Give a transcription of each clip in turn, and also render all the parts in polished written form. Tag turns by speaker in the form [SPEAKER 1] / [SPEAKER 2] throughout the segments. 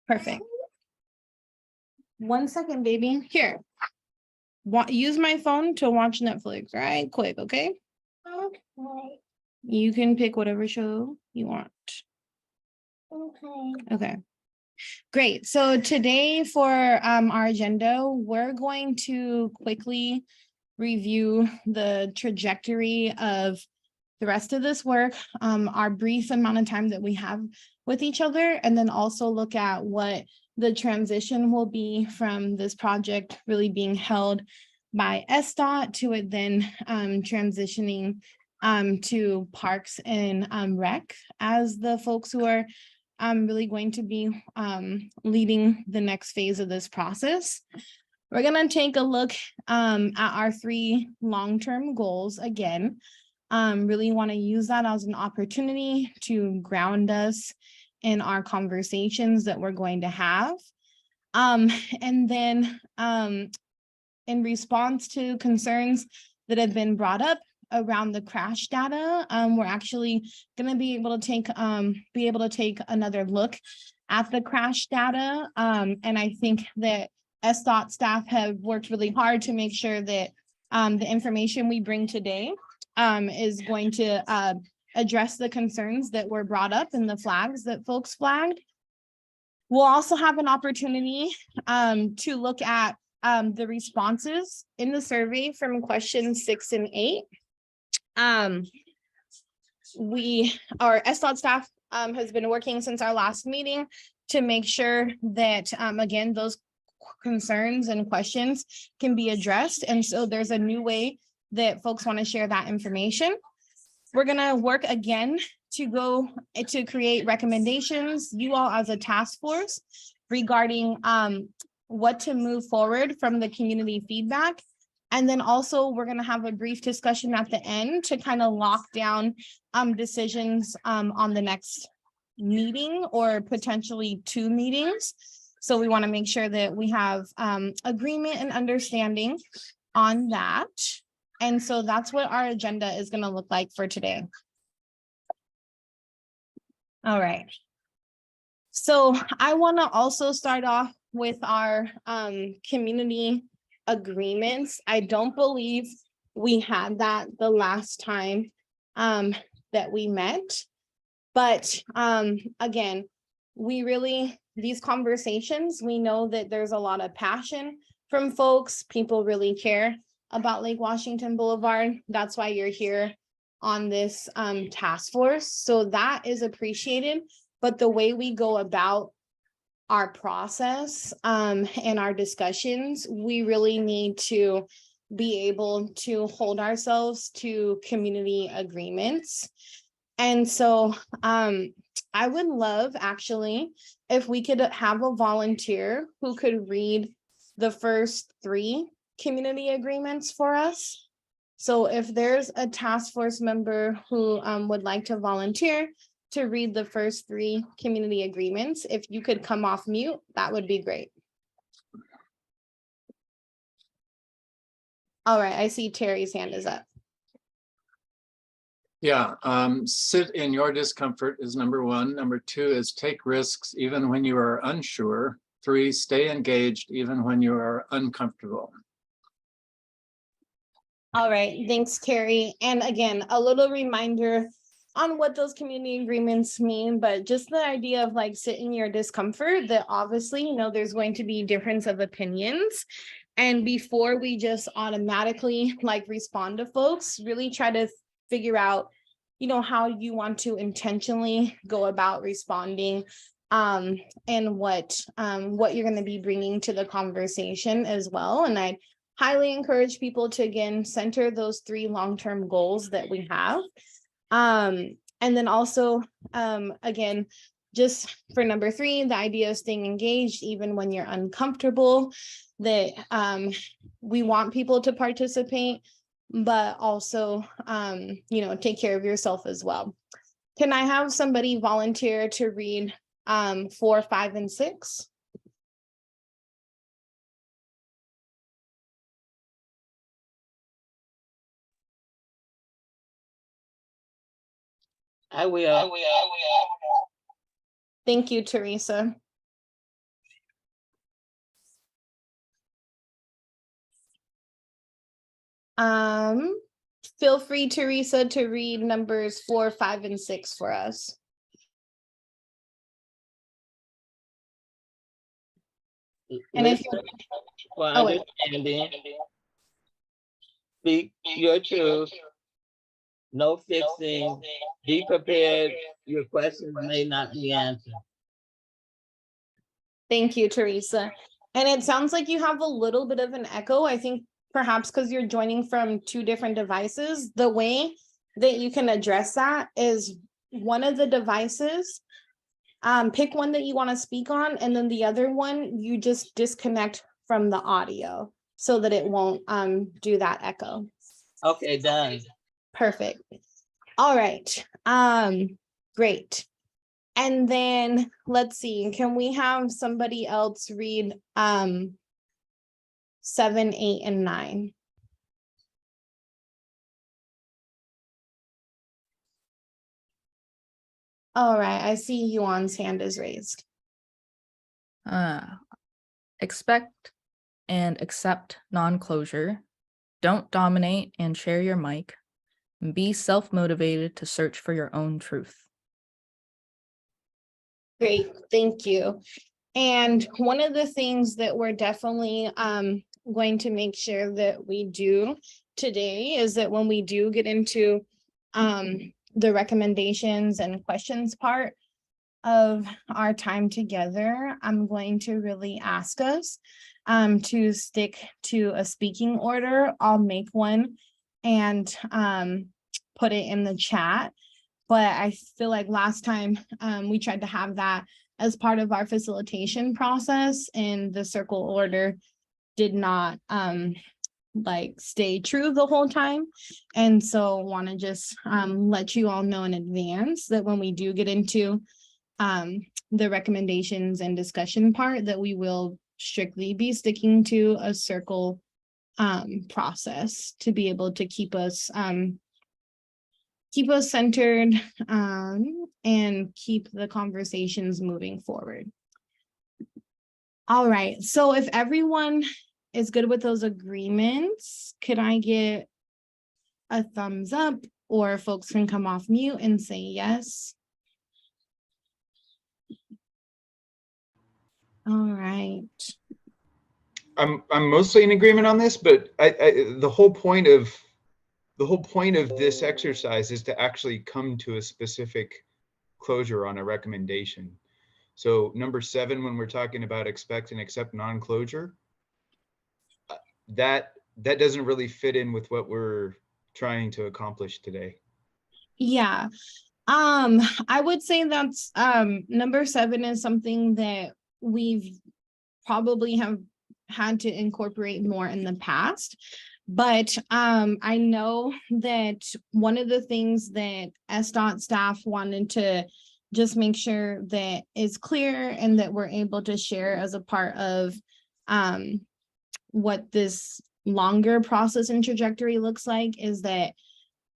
[SPEAKER 1] Perfect. 1 second, baby. Here. Use my phone to watch Netflix, right? Quick, okay? Okay. You can pick whatever show you want. Okay. Okay. Great. So today for our agenda, we're going to quickly review the trajectory of the rest of this work, our brief amount of time that we have with each other, and then also look at what the transition will be from this project really being held by SDOT to it then transitioning to Parks and Rec as the folks who are really going to be leading the next phase of this process. We're going to take a look at our 3 long-term goals again. Really want to use that as an opportunity to ground us in our conversations that we're going to have. And then in response to concerns that have been brought up around the crash data, we're actually going to be able to take another look at the crash data. And I think that SDOT staff have worked really hard to make sure that the information we bring today is going to address the concerns that were brought up and the flags that folks flagged. We'll also have an opportunity to look at the responses in the survey from questions 6 and 8. Our SDOT staff has been working since our last meeting to make sure that, again, those concerns and questions can be addressed. And so there's a new way that folks want to share that information. We're going to work again to create recommendations, you all as a task force, regarding what to move forward from the community feedback. And then also we're going to have a brief discussion at the end to kind of lock down decisions on the next meeting or potentially 2 meetings. So we want to make sure that we have agreement and understanding on that. And so that's what our agenda is going to look like for today. All right. So I want to also start off with our community agreements. I don't believe we had that the last time that we met. But again, these conversations, we know that there's a lot of passion from folks. People really care about Lake Washington Boulevard. That's why you're here on this task force. So that is appreciated. But the way we go about our process and our discussions, we really need to be able to hold ourselves to community agreements. And so I would love, actually, if we could have a volunteer who could read the first 3 community agreements for us. So if there's a task force member who would like to volunteer to read the first 3 community agreements, if you could come off mute, that would be great. All right, I see Terry's hand is up.
[SPEAKER 2] Yeah, sit in your discomfort is number 1. Number 2 is take risks even when you are unsure. 3, stay engaged even when you are uncomfortable.
[SPEAKER 1] All right, thanks, Terry. And again, a little reminder on what those community agreements mean, but just the idea of like sit in your discomfort, that obviously, there's going to be difference of opinions. And before we just automatically respond to folks, really try to figure out, how you want to intentionally go about responding and what you're going to be bringing to the conversation as well. And I highly encourage people to, again, center those 3 long-term goals that we have. And then also, again, just for number 3, the idea of staying engaged, even when you're uncomfortable, that we want people to participate, but also, take care of yourself as well. Can I have somebody volunteer to read 4, 5, and 6?
[SPEAKER 3] I will.
[SPEAKER 1] Thank you, Teresa. Feel free, Teresa, to read numbers 4, 5, and 6 for us. And if you're
[SPEAKER 3] for
[SPEAKER 1] Oh, wait.
[SPEAKER 3] understanding, speak your truth, no fixing, be prepared, your questions may not be answered.
[SPEAKER 1] Thank you, Teresa. And it sounds like you have a little bit of an echo. I think perhaps because you're joining from 2 different devices. The way that you can address that is one of the devices, pick one that you want to speak on, and then the other one, you just disconnect from the audio so that it won't do that echo.
[SPEAKER 3] Okay, done.
[SPEAKER 1] Perfect. All right. Great. And then let's see, can we have somebody else read 7, 8, and 9? All right, I see Yuan's hand is raised.
[SPEAKER 4] Expect and accept non-closure. Don't dominate and share your mic. Be self-motivated to search for your own truth.
[SPEAKER 1] Great, thank you. And one of the things that we're definitely going to make sure that we do today is that when we do get into the recommendations and questions part of our time together, I'm going to really ask us to stick to a speaking order. I'll make one and put it in the chat. But I feel like last time we tried to have that as part of our facilitation process, and the circle order did not like stay true the whole time. And so want to just let you all know in advance that when we do get into the recommendations and discussion part, that we will strictly be sticking to a circle process to be able to keep us centered and keep the conversations moving forward. All right, so if everyone is good with those agreements, could I get a thumbs up, or folks can come off mute and say yes? All right.
[SPEAKER 5] I'm mostly in agreement on this, but the whole point of this exercise is to actually come to a specific closure on a recommendation. So number 7, when we're talking about expect and accept non-closure, that doesn't really fit in with what we're trying to accomplish today.
[SPEAKER 1] Yeah. I would say that's number 7 is something that we've probably have had to incorporate more in the past. But I know that one of the things that SDOT staff wanted to just make sure that is clear and that we're able to share as a part of what this longer process and trajectory looks like is that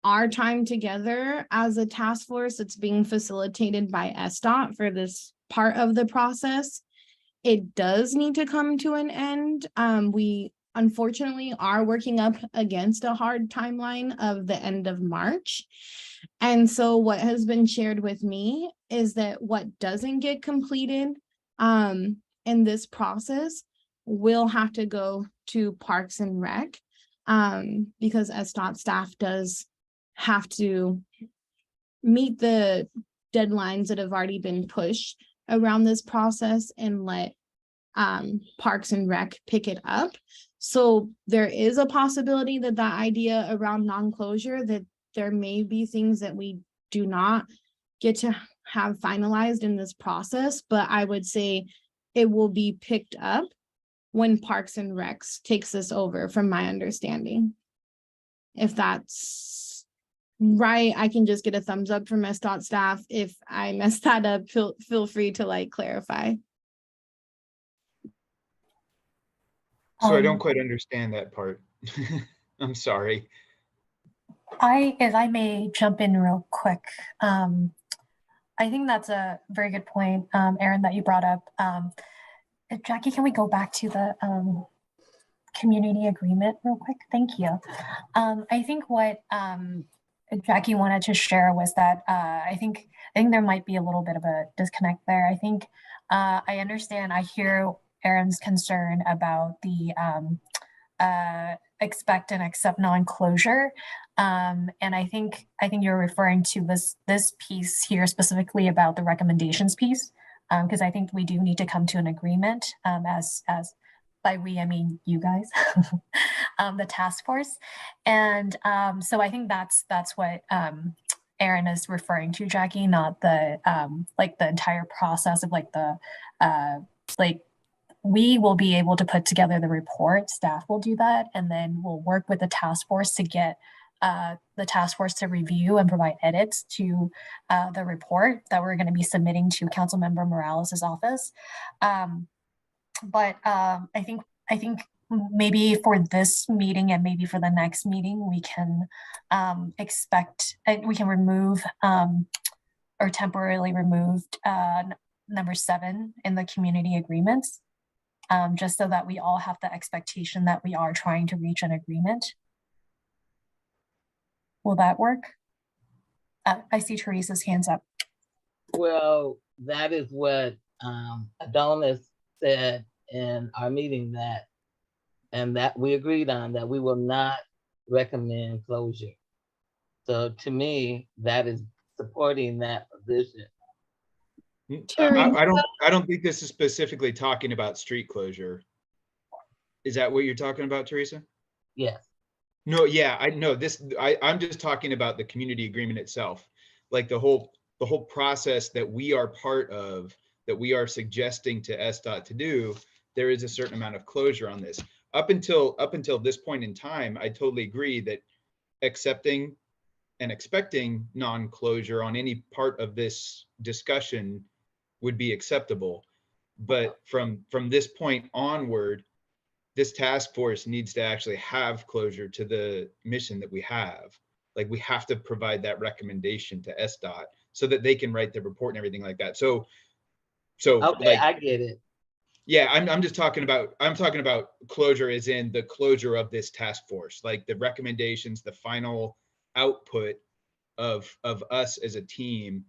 [SPEAKER 1] our time together as a task force that's being facilitated by SDOT for this part of the process, it does need to come to an end. We unfortunately are working up against a hard timeline of the end of March. And so what has been shared with me is that what doesn't get completed in this process will have to go to Parks and Rec because SDOT staff does have to meet the deadlines that have already been pushed around this process and let Parks and Rec pick it up. So there is a possibility that that idea around non-closure, that there may be things that we do not get to have finalized in this process, but I would say it will be picked up when Parks and Recs takes this over, from my understanding. If that's right, I can just get a thumbs up from SDOT staff. If I mess that up, feel free to like clarify.
[SPEAKER 5] So I don't quite understand that part. I'm sorry.
[SPEAKER 6] If I may jump in real quick. I think that's a very good point, Erin, that you brought up. Jackie, can we go back to the community agreement real quick? Thank you. I think what Jackie wanted to share was that I think there might be a little bit of a disconnect there. I think I understand, I hear Erin's concern about the expect and accept non-closure. And I think you're referring to this piece here specifically about the recommendations piece, because I think we do need to come to an agreement as by we, I mean you guys, the task force. And so I think that's what Erin is referring to, Jackie, not the like the entire process of like the like we will be able to put together the report, staff will do that, and then we'll work with the task force to get the task force to review and provide edits to the report that we're going to be submitting to Councilmember Morales' office. But I think maybe for this meeting and maybe for the next meeting, we can we can remove or temporarily remove number 7 in the community agreements, just so that we all have the expectation that we are trying to reach an agreement. Will that work? I see Teresa's hands up.
[SPEAKER 3] Well, that is what Adonis said in our meeting, that we agreed on, that we will not recommend closure. So to me, that is supporting that position.
[SPEAKER 5] I don't think this is specifically talking about street closure. Is that what you're talking about, Teresa?
[SPEAKER 3] Yes.
[SPEAKER 5] No, yeah, I know this. I'm just talking about the community agreement itself, like the whole process that we are part of, that we are suggesting to SDOT to do. There is a certain amount of closure on this. Up until this point in time, I totally agree that accepting and expecting non-closure on any part of this discussion would be acceptable. But from this point onward, this task force needs to actually have closure to the mission that we have. Like, we have to provide that recommendation to SDOT so that they can write the report and everything like that. So
[SPEAKER 3] Okay,
[SPEAKER 5] like,
[SPEAKER 3] I get it.
[SPEAKER 5] yeah, I'm talking about closure as in the closure of this task force, like the recommendations, the final output of us as a team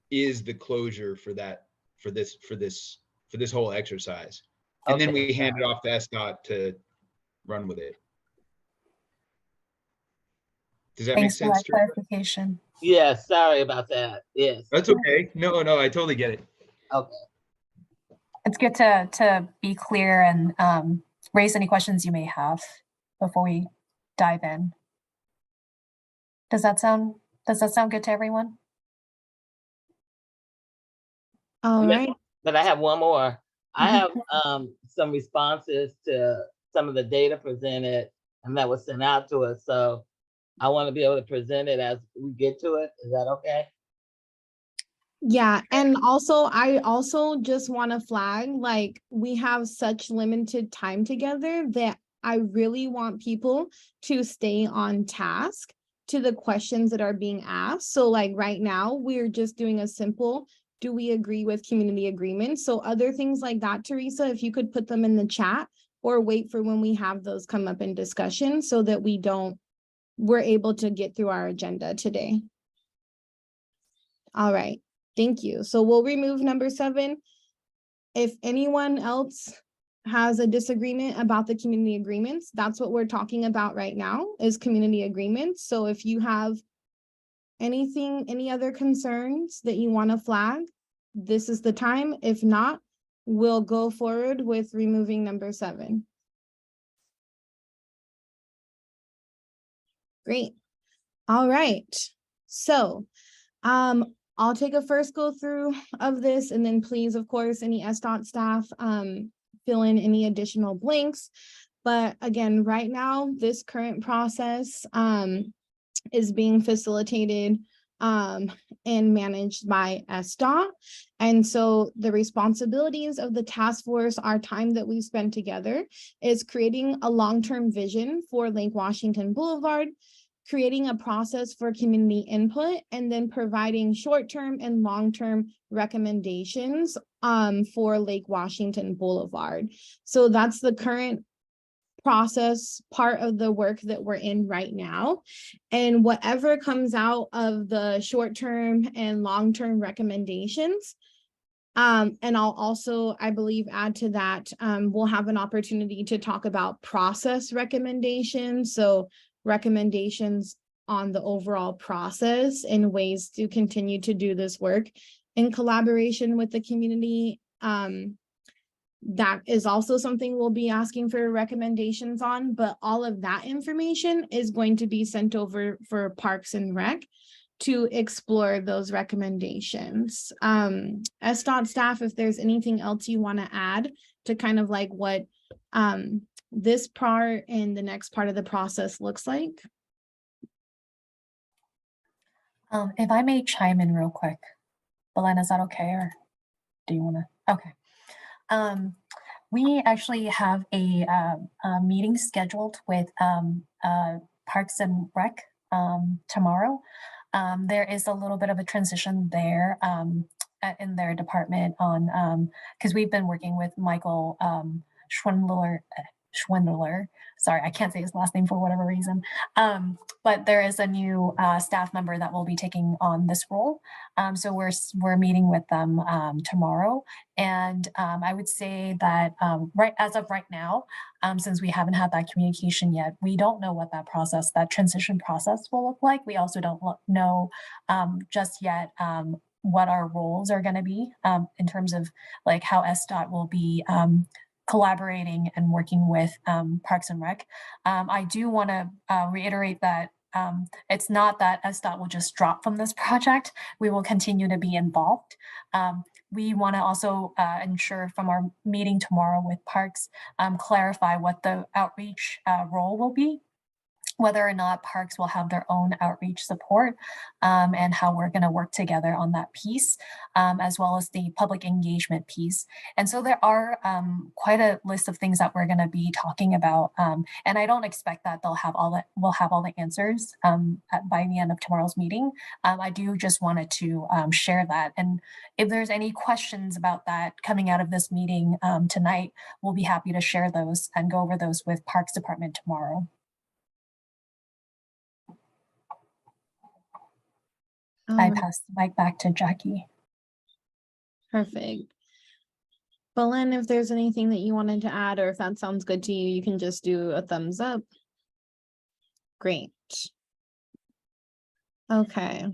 [SPEAKER 5] is the closure for this whole exercise. And then we hand it off to SDOT to run with it. Does that make sense?
[SPEAKER 6] Thanks for that clarification.
[SPEAKER 3] Yeah, sorry about that. Yes.
[SPEAKER 5] That's okay. No, I totally get it.
[SPEAKER 3] Okay.
[SPEAKER 6] It's good to be clear and raise any questions you may have before we dive in. Does that sound good to everyone?
[SPEAKER 1] All right.
[SPEAKER 3] But I have one more. I have some responses to some of the data presented and that was sent out to us. So I want to be able to present it as we get to it. Is that okay?
[SPEAKER 1] Yeah, and also I also just want to flag, like, we have such limited time together that I really want people to stay on task to the questions that are being asked. So like right now, we're just doing a simple, do we agree with community agreements? So other things like that, Teresa, if you could put them in the chat or wait for when we have those come up in discussion so that we're able to get through our agenda today. All right. Thank you. So we'll remove number 7. If anyone else has a disagreement about the community agreements, that's what we're talking about right now is community agreements. So if you have any other concerns that you want to flag, this is the time. If not, we'll go forward with removing number 7. Great. All right. So, I'll take a first go through of this, and then please, of course, any SDOT staff fill in any additional blanks. But again, right now, this current process is being facilitated and managed by SDOT. And so the responsibilities of the task force, our time that we spend together, is creating a long-term vision for Lake Washington Boulevard, creating a process for community input, and then providing short-term and long-term recommendations for Lake Washington Boulevard. So that's the current process part of the work that we're in right now. And whatever comes out of the short-term and long-term recommendations, and I'll also, I believe, add to that, we'll have an opportunity to talk about process recommendations. So recommendations on the overall process and ways to continue to do this work in collaboration with the community. That is also something we'll be asking for recommendations on, but all of that information is going to be sent over for Parks and Rec to explore those recommendations. SDOT staff, if there's anything else you want to add to kind of like what this part and the next part of the process looks like.
[SPEAKER 6] If I may chime in real quick, Belen, is that okay, or do you want to? Okay. We actually have a meeting scheduled with Parks and Rec tomorrow. There is a little bit of a transition there in their department on, because we've been working with Michael Schwindler. Sorry, I can't say his last name for whatever reason. But there is a new staff member that will be taking on this role. So we're meeting with them tomorrow. And I would say that as of right now, since we haven't had that communication yet, we don't know what that transition process will look like. We also don't know just yet what our roles are going to be in terms of like how SDOT will be collaborating and working with Parks and Rec. I do want to reiterate that it's not that SDOT will just drop from this project. We will continue to be involved. We want to also ensure from our meeting tomorrow with Parks, clarify what the outreach role will be, whether or not Parks will have their own outreach support, and how we're going to work together on that piece, as well as the public engagement piece. And so there are quite a list of things that we're going to be talking about, and I don't expect that we'll have all the answers by the end of tomorrow's meeting. I do just wanted to share that, and if there's any questions about that coming out of this meeting tonight, we'll be happy to share those and go over those with Parks Department tomorrow. I pass the mic back to Jackie.
[SPEAKER 1] Perfect. Belen, if there's anything that you wanted to add, or if that sounds good to you, you can just do a thumbs up. Great. Okay.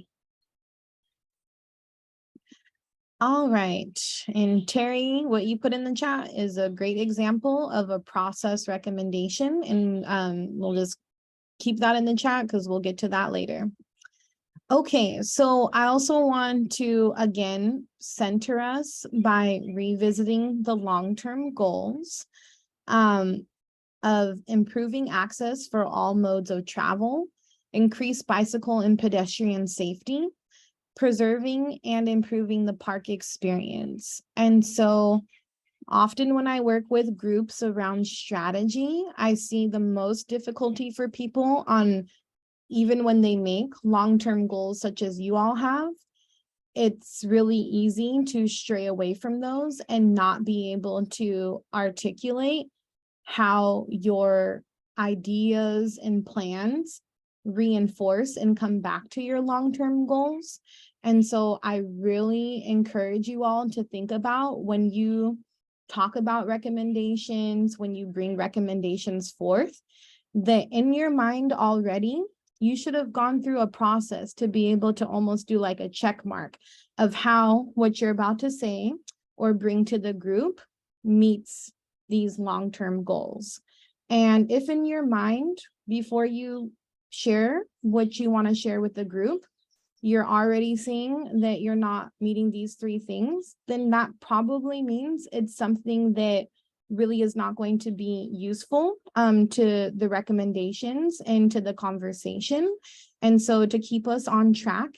[SPEAKER 1] All right. And Terry, what you put in the chat is a great example of a process recommendation. And we'll just keep that in the chat because we'll get to that later. Okay, so I also want to, again, center us by revisiting the long-term goals of improving access for all modes of travel, increase bicycle and pedestrian safety, preserving and improving the park experience. And so often when I work with groups around strategy, I see the most difficulty for people on even when they make long-term goals such as you all have, it's really easy to stray away from those and not be able to articulate how your ideas and plans reinforce and come back to your long-term goals. And so I really encourage you all to think about when you talk about recommendations, when you bring recommendations forth, that in your mind already, you should have gone through a process to be able to almost do like a check mark of how what you're about to say or bring to the group meets these long-term goals. And if in your mind, before you share what you want to share with the group, you're already seeing that you're not meeting these three things, then that probably means it's something that really is not going to be useful to the recommendations and to the conversation. And so to keep us on track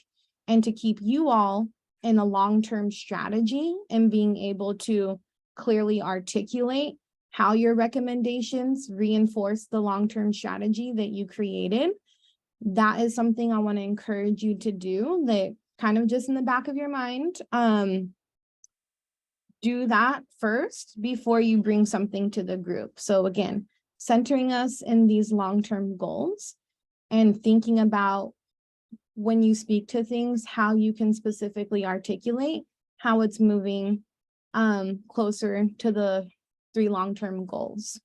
[SPEAKER 1] and to keep you all in a long-term strategy and being able to clearly articulate how your recommendations reinforce the long-term strategy that you created, that is something I want to encourage you to do, that kind of just in the back of your mind. Do that first before you bring something to the group. So again, centering us in these long-term goals and thinking about when you speak to things, how you can specifically articulate how it's moving closer to the 3 long-term goals.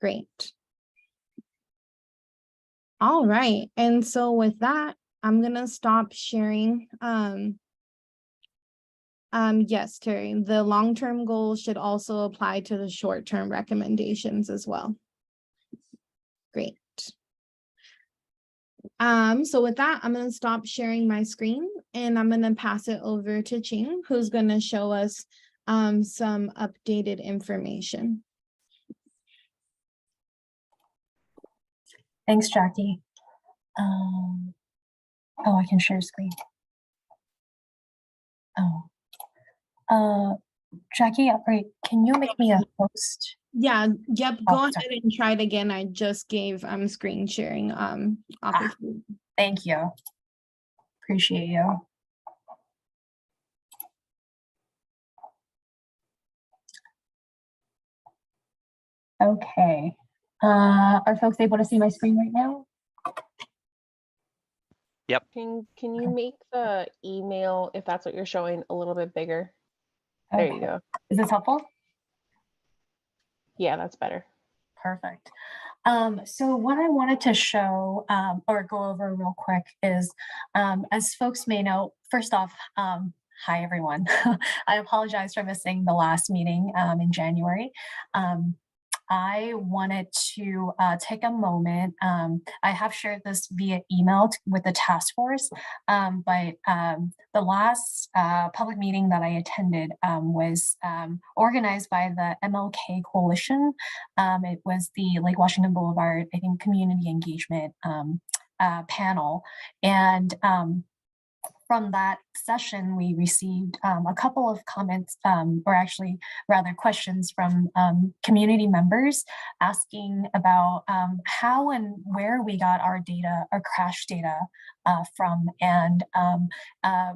[SPEAKER 1] Great. All right. And so with that, I'm going to stop sharing. Yes, Terry, the long-term goals should also apply to the short-term recommendations as well. Great. So with that, I'm going to stop sharing my screen and I'm going to pass it over to Ching, who's going to show us some updated information.
[SPEAKER 6] Thanks, Jackie. Oh, I can share screen. Jackie, right, can you make me a host?
[SPEAKER 1] Yeah, yep,
[SPEAKER 6] Oh,
[SPEAKER 1] go
[SPEAKER 6] sorry.
[SPEAKER 1] ahead and try it again. I just gave screen sharing opportunity.
[SPEAKER 6] Thank you. Appreciate you. Okay. Are folks able to see my screen right now?
[SPEAKER 7] Yep.
[SPEAKER 8] Can you make the email, if that's what you're showing, a little bit bigger? There you go.
[SPEAKER 6] Is this helpful?
[SPEAKER 8] Yeah, that's better.
[SPEAKER 6] Perfect. So what I wanted to show or go over real quick is, as folks may know, first off, hi everyone. I apologize for missing the last meeting in January. I wanted to take a moment. I have shared this via email with the task force, but the last public meeting that I attended was organized by the MLK Coalition. It was the Lake Washington Boulevard, I think, community engagement panel. And from that session, we received a couple of comments, or actually rather questions from community members asking about how and where we got our data, our crash data from, and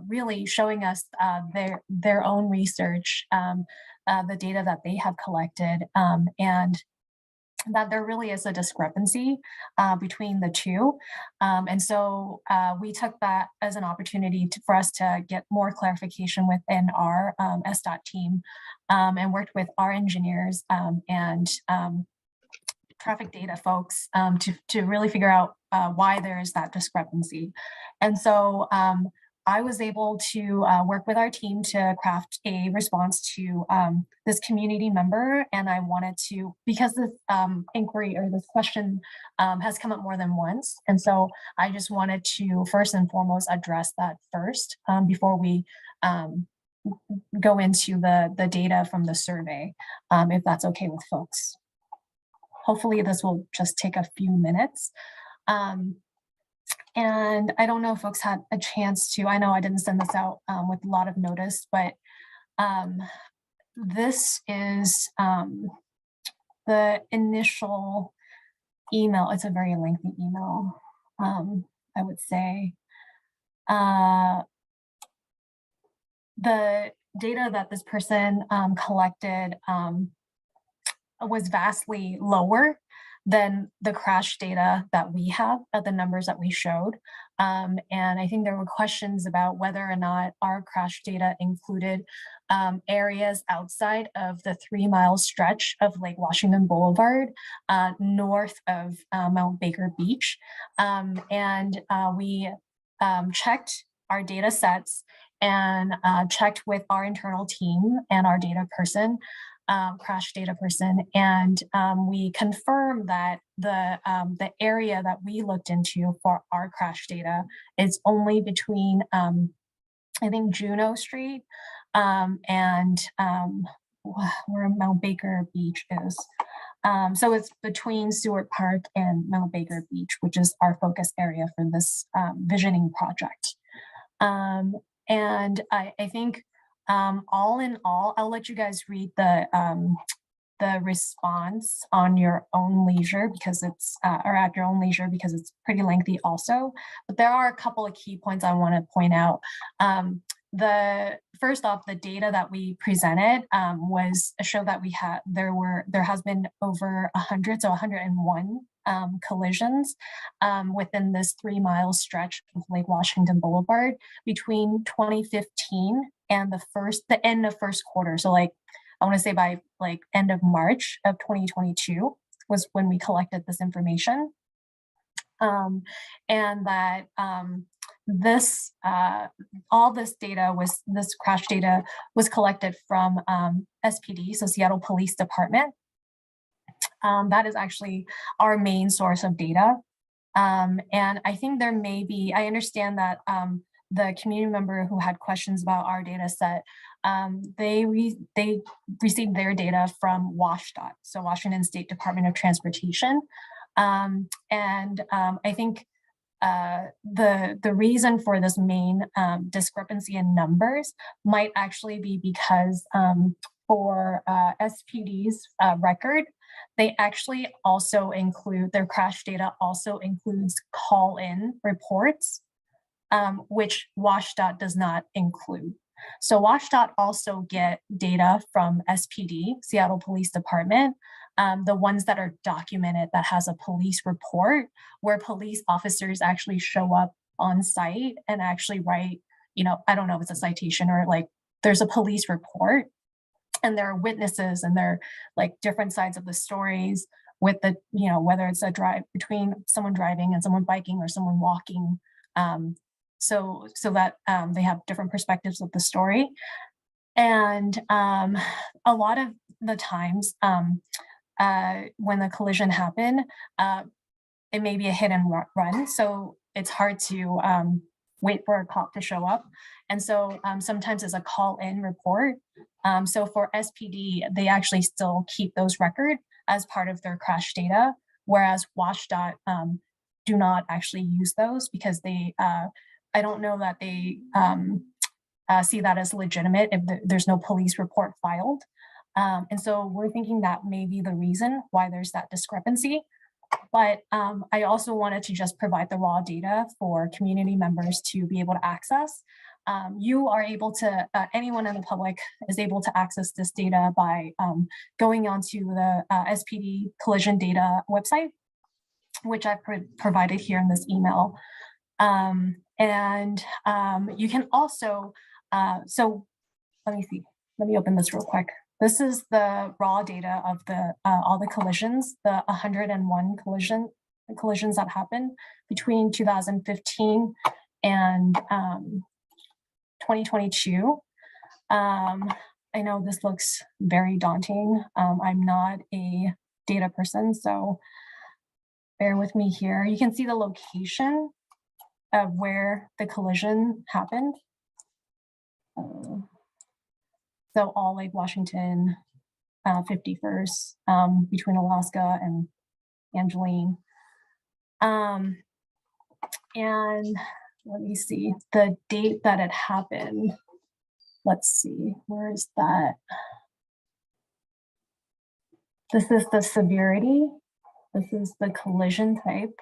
[SPEAKER 6] really showing us their own research, the data that they have collected, and that there really is a discrepancy between the two. And so we took that as an opportunity for us to get more clarification within our SDOT team, and worked with our engineers and traffic data folks to really figure out why there is that discrepancy. And so I was able to work with our team to craft a response to this community member. And I wanted to, because this inquiry or this question has come up more than once. And so I just wanted to first and foremost address that first before we go into the data from the survey, if that's okay with folks. Hopefully this will just take a few minutes. And I don't know if folks had a chance to, I know I didn't send this out with a lot of notice, but this is the initial email. It's a very lengthy email, I would say. The data that this person collected was vastly lower than the crash data that we have, the numbers that we showed. And I think there were questions about whether or not our crash data included areas outside of the 3-mile stretch of Lake Washington Boulevard, north of Mount Baker Beach. And we checked our data sets and checked with our internal team and our data person, crash data person, and we confirmed that the area that we looked into for our crash data is only between I think Juneau Street and where Mount Baker Beach is. So it's between Stewart Park and Mount Baker Beach, which is our focus area for this visioning project. And I think all in all, I'll let you guys read the the response on your own leisure because it's, or at your own leisure because it's pretty lengthy also. But there are a couple of key points I want to point out. The first off, the data that we presented was a show that there has been over 100, so 101 collisions within this 3-mile stretch of Lake Washington Boulevard between 2015 and the end of first quarter. So like, I want to say by like end of March of 2022 was when we collected this information. And that all this crash data was collected from SPD, so Seattle Police Department. That is actually our main source of data. And I think there may be, I understand that the community member who had questions about our data set, they received their data from WSDOT, so Washington State Department of Transportation. I think the reason for this main discrepancy in numbers might actually be because for SPD's record, they actually also include, their crash data also includes call-in reports, which WSDOT does not include. So WSDOT also get data from SPD, Seattle Police Department, the ones that are documented that has a police report where police officers actually show up on site and actually write, I don't know if it's a citation or like there's a police report and there are witnesses and they're like different sides of the stories with the, whether it's a drive between someone driving and someone biking or someone walking. So that they have different perspectives of the story. And a lot of the times when the collision happened, it may be a hit and run. So it's hard to wait for a cop to show up. And so sometimes it's a call-in report. So for SPD, they actually still keep those records as part of their crash data, whereas WSDOT do not actually use those because they, I don't know that they see that as legitimate if there's no police report filed. And so we're thinking that may be the reason why there's that discrepancy. But I also wanted to just provide the raw data for community members to be able to access. You are able to, anyone in the public is able to access this data by going onto the SPD collision data website, which I've provided here in this email. You can also, so let me see, let me open this real quick. This is the raw data of the all the collisions, the 101 collisions that happened between 2015 and 2022. I know this looks very daunting. I'm not a data person, so bear with me here. You can see the location of where the collision happened. So all Lake Washington, 51st, between Alaska and Angeline. And let me see, the date that it happened. Let's see, where is that? This is the severity. This is the collision type.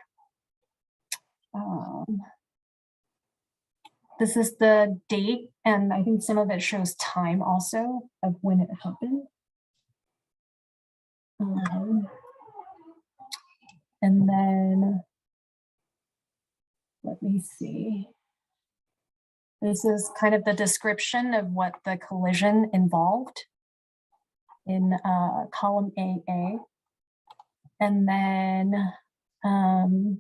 [SPEAKER 6] This is the date, and I think some of it shows time also of when it happened. And then, let me see. This is kind of the description of what the collision involved in column AA. And then the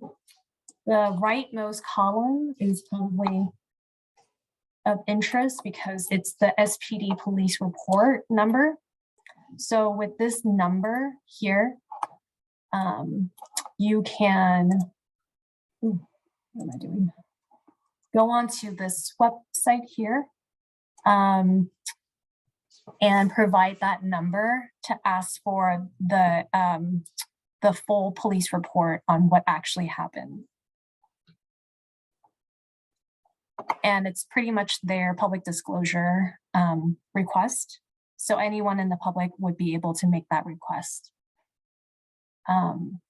[SPEAKER 6] rightmost column is probably of interest because it's the SPD police report number. So with this number here, you can, what am I doing? Go on to this website here and provide that number to ask for the full police report on what actually happened. And it's pretty much their public disclosure request. So anyone in the public would be able to make that request. And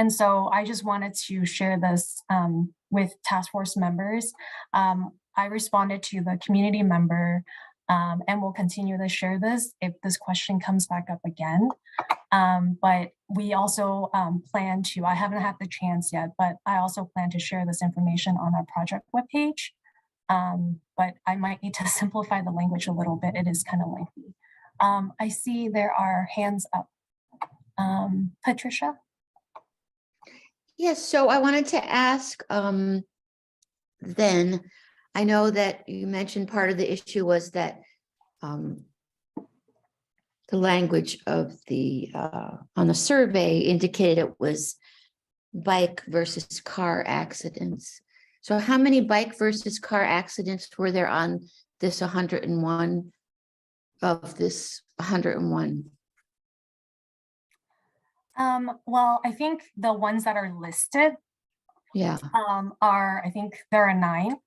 [SPEAKER 6] so I just wanted to share this with task force members. I responded to the community member and will continue to share this if this question comes back up again. But we also plan to, I haven't had the chance yet, but I also plan to share this information on our project webpage. But I might need to simplify the language a little bit. It is kind of lengthy. I see there are hands up. Patricia?
[SPEAKER 7] Yes, so I wanted to ask, then, I know that you mentioned part of the issue was that the language of the, on the survey indicated it was bike versus car accidents. So how many bike versus car accidents were there on this 101 of this 101?
[SPEAKER 6] Well, I think the ones that are listed
[SPEAKER 7] Yeah,
[SPEAKER 6] are, I think there are 9.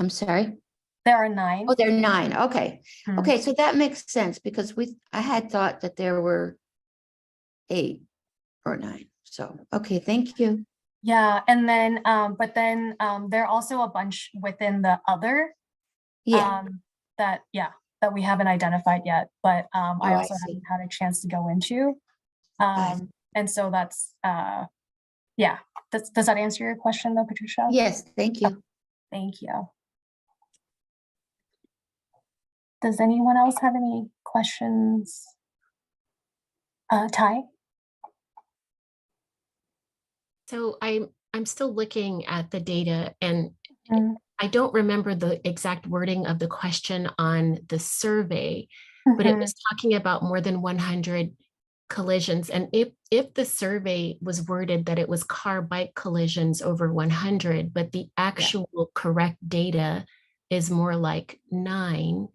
[SPEAKER 7] I'm sorry.
[SPEAKER 6] There are 9.
[SPEAKER 7] Oh, there are 9. Okay.
[SPEAKER 6] Hmm.
[SPEAKER 7] Okay, so that makes sense because I had thought that there were 8 or 9. So, okay, thank you.
[SPEAKER 6] Yeah, and then, but then there are also a bunch within the other
[SPEAKER 7] Yeah,
[SPEAKER 6] that we haven't identified yet, but I
[SPEAKER 7] I
[SPEAKER 6] also
[SPEAKER 7] see.
[SPEAKER 6] haven't had a chance to go into.
[SPEAKER 7] I
[SPEAKER 6] And so that's, yeah, does that answer your question though, Patricia?
[SPEAKER 7] yes, thank you.
[SPEAKER 6] Thank you. Does anyone else have any questions? Ty?
[SPEAKER 9] So I'm still looking at the data, and
[SPEAKER 6] Mm.
[SPEAKER 9] I don't remember the exact wording of the question on the survey, but it was talking about more than 100 collisions. And if the survey was worded that it was car bike collisions over 100, but the actual correct data is more like 9,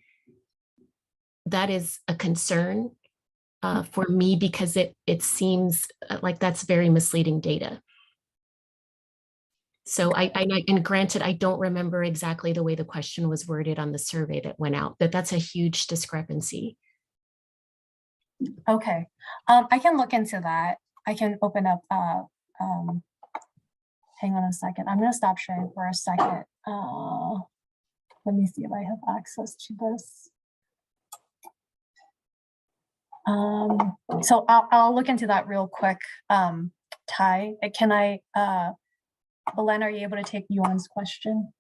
[SPEAKER 9] that is a concern for me, because it seems like that's very misleading data. So and granted, I don't remember exactly the way the question was worded on the survey that went out, but that's a huge discrepancy.
[SPEAKER 6] Okay, I can look into that. I can open up, hang on a second. I'm gonna stop sharing for a second. Let me see if I have access to this. So I'll look into that real quick. Ty, can I, Belen, are you able to take Yuan's question?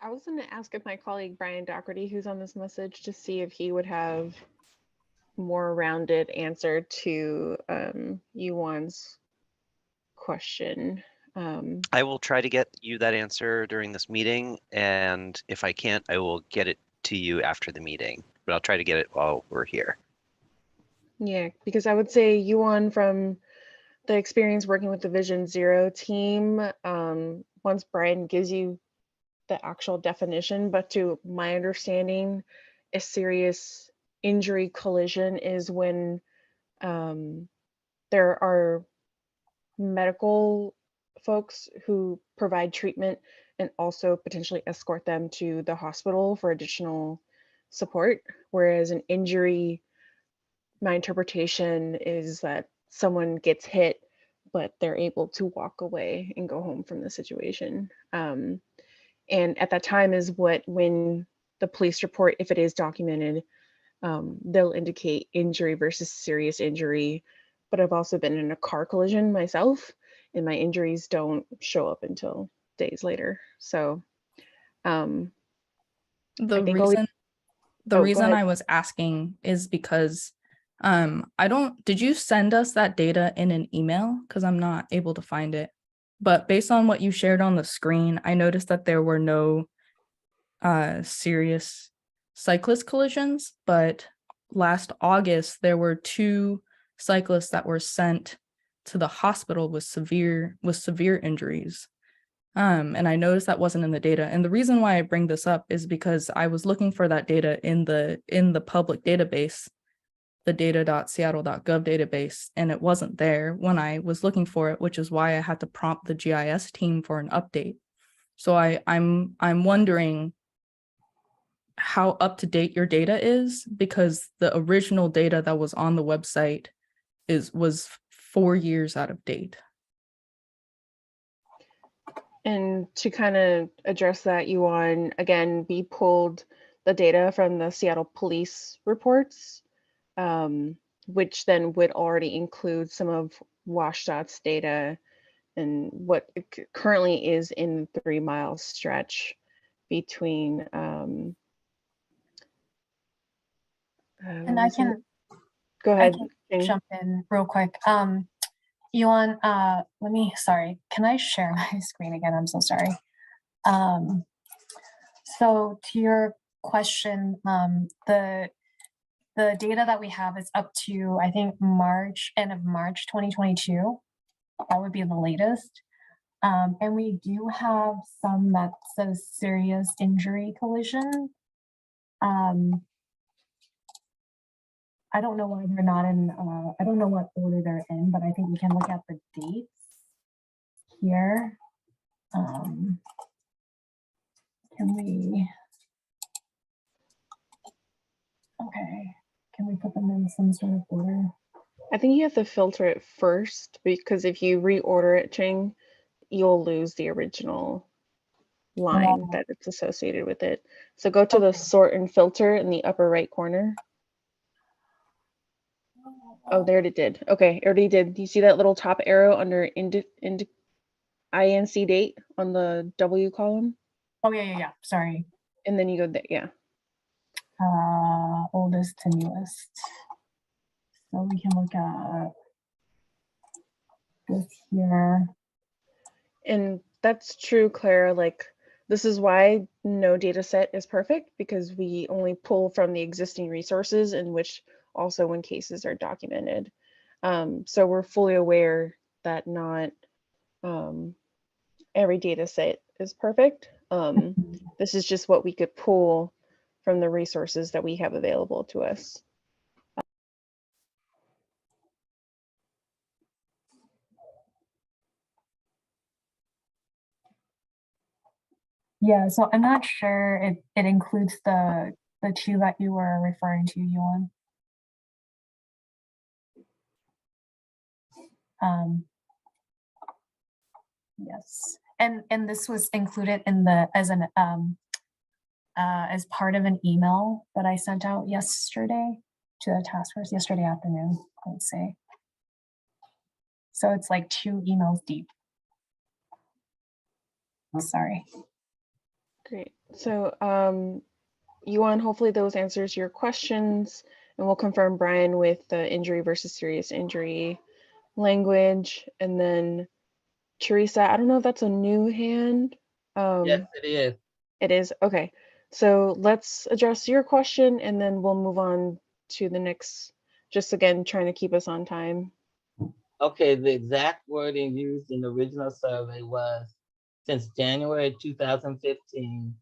[SPEAKER 8] I was going to ask if my colleague Brian Doherty, who's on this message, to see if he would have more rounded answer to Yuan's question.
[SPEAKER 10] I will try to get you that answer during this meeting, and if I can't, I will get it to you after the meeting, but I'll try to get it while we're here.
[SPEAKER 8] Yeah, because I would say Yuan, from the experience working with the Vision Zero team, once Brian gives you the actual definition, but to my understanding, a serious injury collision is when there are medical folks who provide treatment and also potentially escort them to the hospital for additional support. Whereas an injury, my interpretation is that someone gets hit, but they're able to walk away and go home from the situation. And at that time is when the police report, if it is documented, they'll indicate injury versus serious injury. But I've also been in a car collision myself, and my injuries don't show up until days later. So
[SPEAKER 4] The
[SPEAKER 8] think
[SPEAKER 4] reason
[SPEAKER 8] go
[SPEAKER 4] reason
[SPEAKER 8] ahead.
[SPEAKER 4] I was asking is because did you send us that data in an email? Because I'm not able to find it. But based on what you shared on the screen, I noticed that there were no serious cyclist collisions, but last August there were 2 cyclists that were sent to the hospital with severe injuries. And I noticed that wasn't in the data. And the reason why I bring this up is because I was looking for that data in the public database, the data.seattle.gov database, and it wasn't there when I was looking for it, which is why I had to prompt the GIS team for an update. So I'm wondering how up to date your data is, because the original data that was on the website was 4 years out of date.
[SPEAKER 8] And to kind of address that, again, we pulled the data from the Seattle police reports, which then would already include some of WashDOT's data and what currently is in the 3 mile stretch between.
[SPEAKER 6] And I can
[SPEAKER 8] go ahead.
[SPEAKER 6] jump in real quick. Yuan, sorry, can I share my screen again? I'm so sorry. So to your question, the data that we have is up to, I think, end of March 2022. That would be the latest. And we do have some that says serious injury collision. I don't know why they're not in, I don't know what order they're in, but I think we can look at the dates here. Can we put them in some sort of order?
[SPEAKER 8] I think you have to filter it first, because if you reorder it, Ching, you'll lose the original line that it's associated with it. So go to the sort and filter in the upper right corner. Oh, there it did. Okay, it already did. Do you see that little top arrow under INC date on the W column?
[SPEAKER 6] Oh, yeah. Sorry.
[SPEAKER 8] And then you go there, yeah.
[SPEAKER 6] Oldest to newest. So we can look at this here.
[SPEAKER 8] And that's true, Clara. Like, this is why no data set is perfect, because we only pull from the existing resources, in which also when cases are documented. So we're fully aware that not every data set is perfect. This is just what we could pull from the resources that we have available to us.
[SPEAKER 6] Yeah, so I'm not sure it includes the two that you were referring to, Yuan. Yes, and this was included in the as part of an email that I sent out yesterday to the task force yesterday afternoon, I would say. So it's like 2 emails deep. I'm sorry.
[SPEAKER 8] Great. So Yuan, hopefully those answers your questions, and we'll confirm Brian with the injury versus serious injury language. And then Teresa, I don't know if that's a new hand.
[SPEAKER 3] Yes, it is.
[SPEAKER 8] It is, okay. So let's address your question, and then we'll move on to the next, just again, trying to keep us on time.
[SPEAKER 3] Okay, the exact wording used in the original survey was, since January 2015,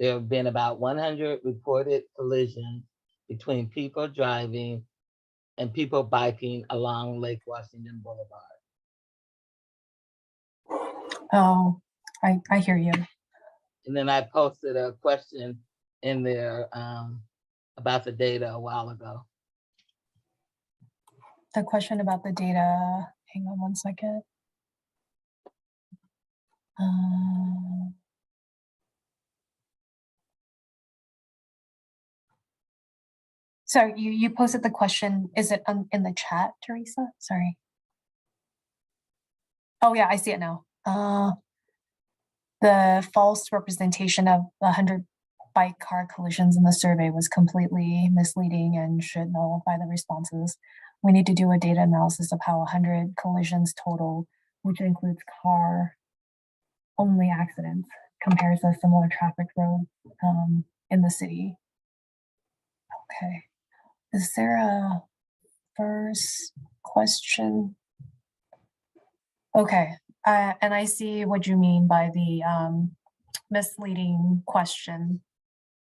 [SPEAKER 3] there have been about 100 reported collisions between people driving and people biking along Lake Washington Boulevard.
[SPEAKER 6] Oh, I hear you.
[SPEAKER 3] And then I posted a question in there about the data a while ago.
[SPEAKER 6] The question about the data, hang on one second. So you posted the question, is it in the chat, Teresa? Sorry. Oh yeah, I see it now. The false representation of 100 bike car collisions in the survey was completely misleading and should nullify the responses. We need to do a data analysis of how 100 collisions total, which includes car only accidents, compares to similar traffic roads in the city. Okay. Is there a first question? Okay, and I see what you mean by the misleading question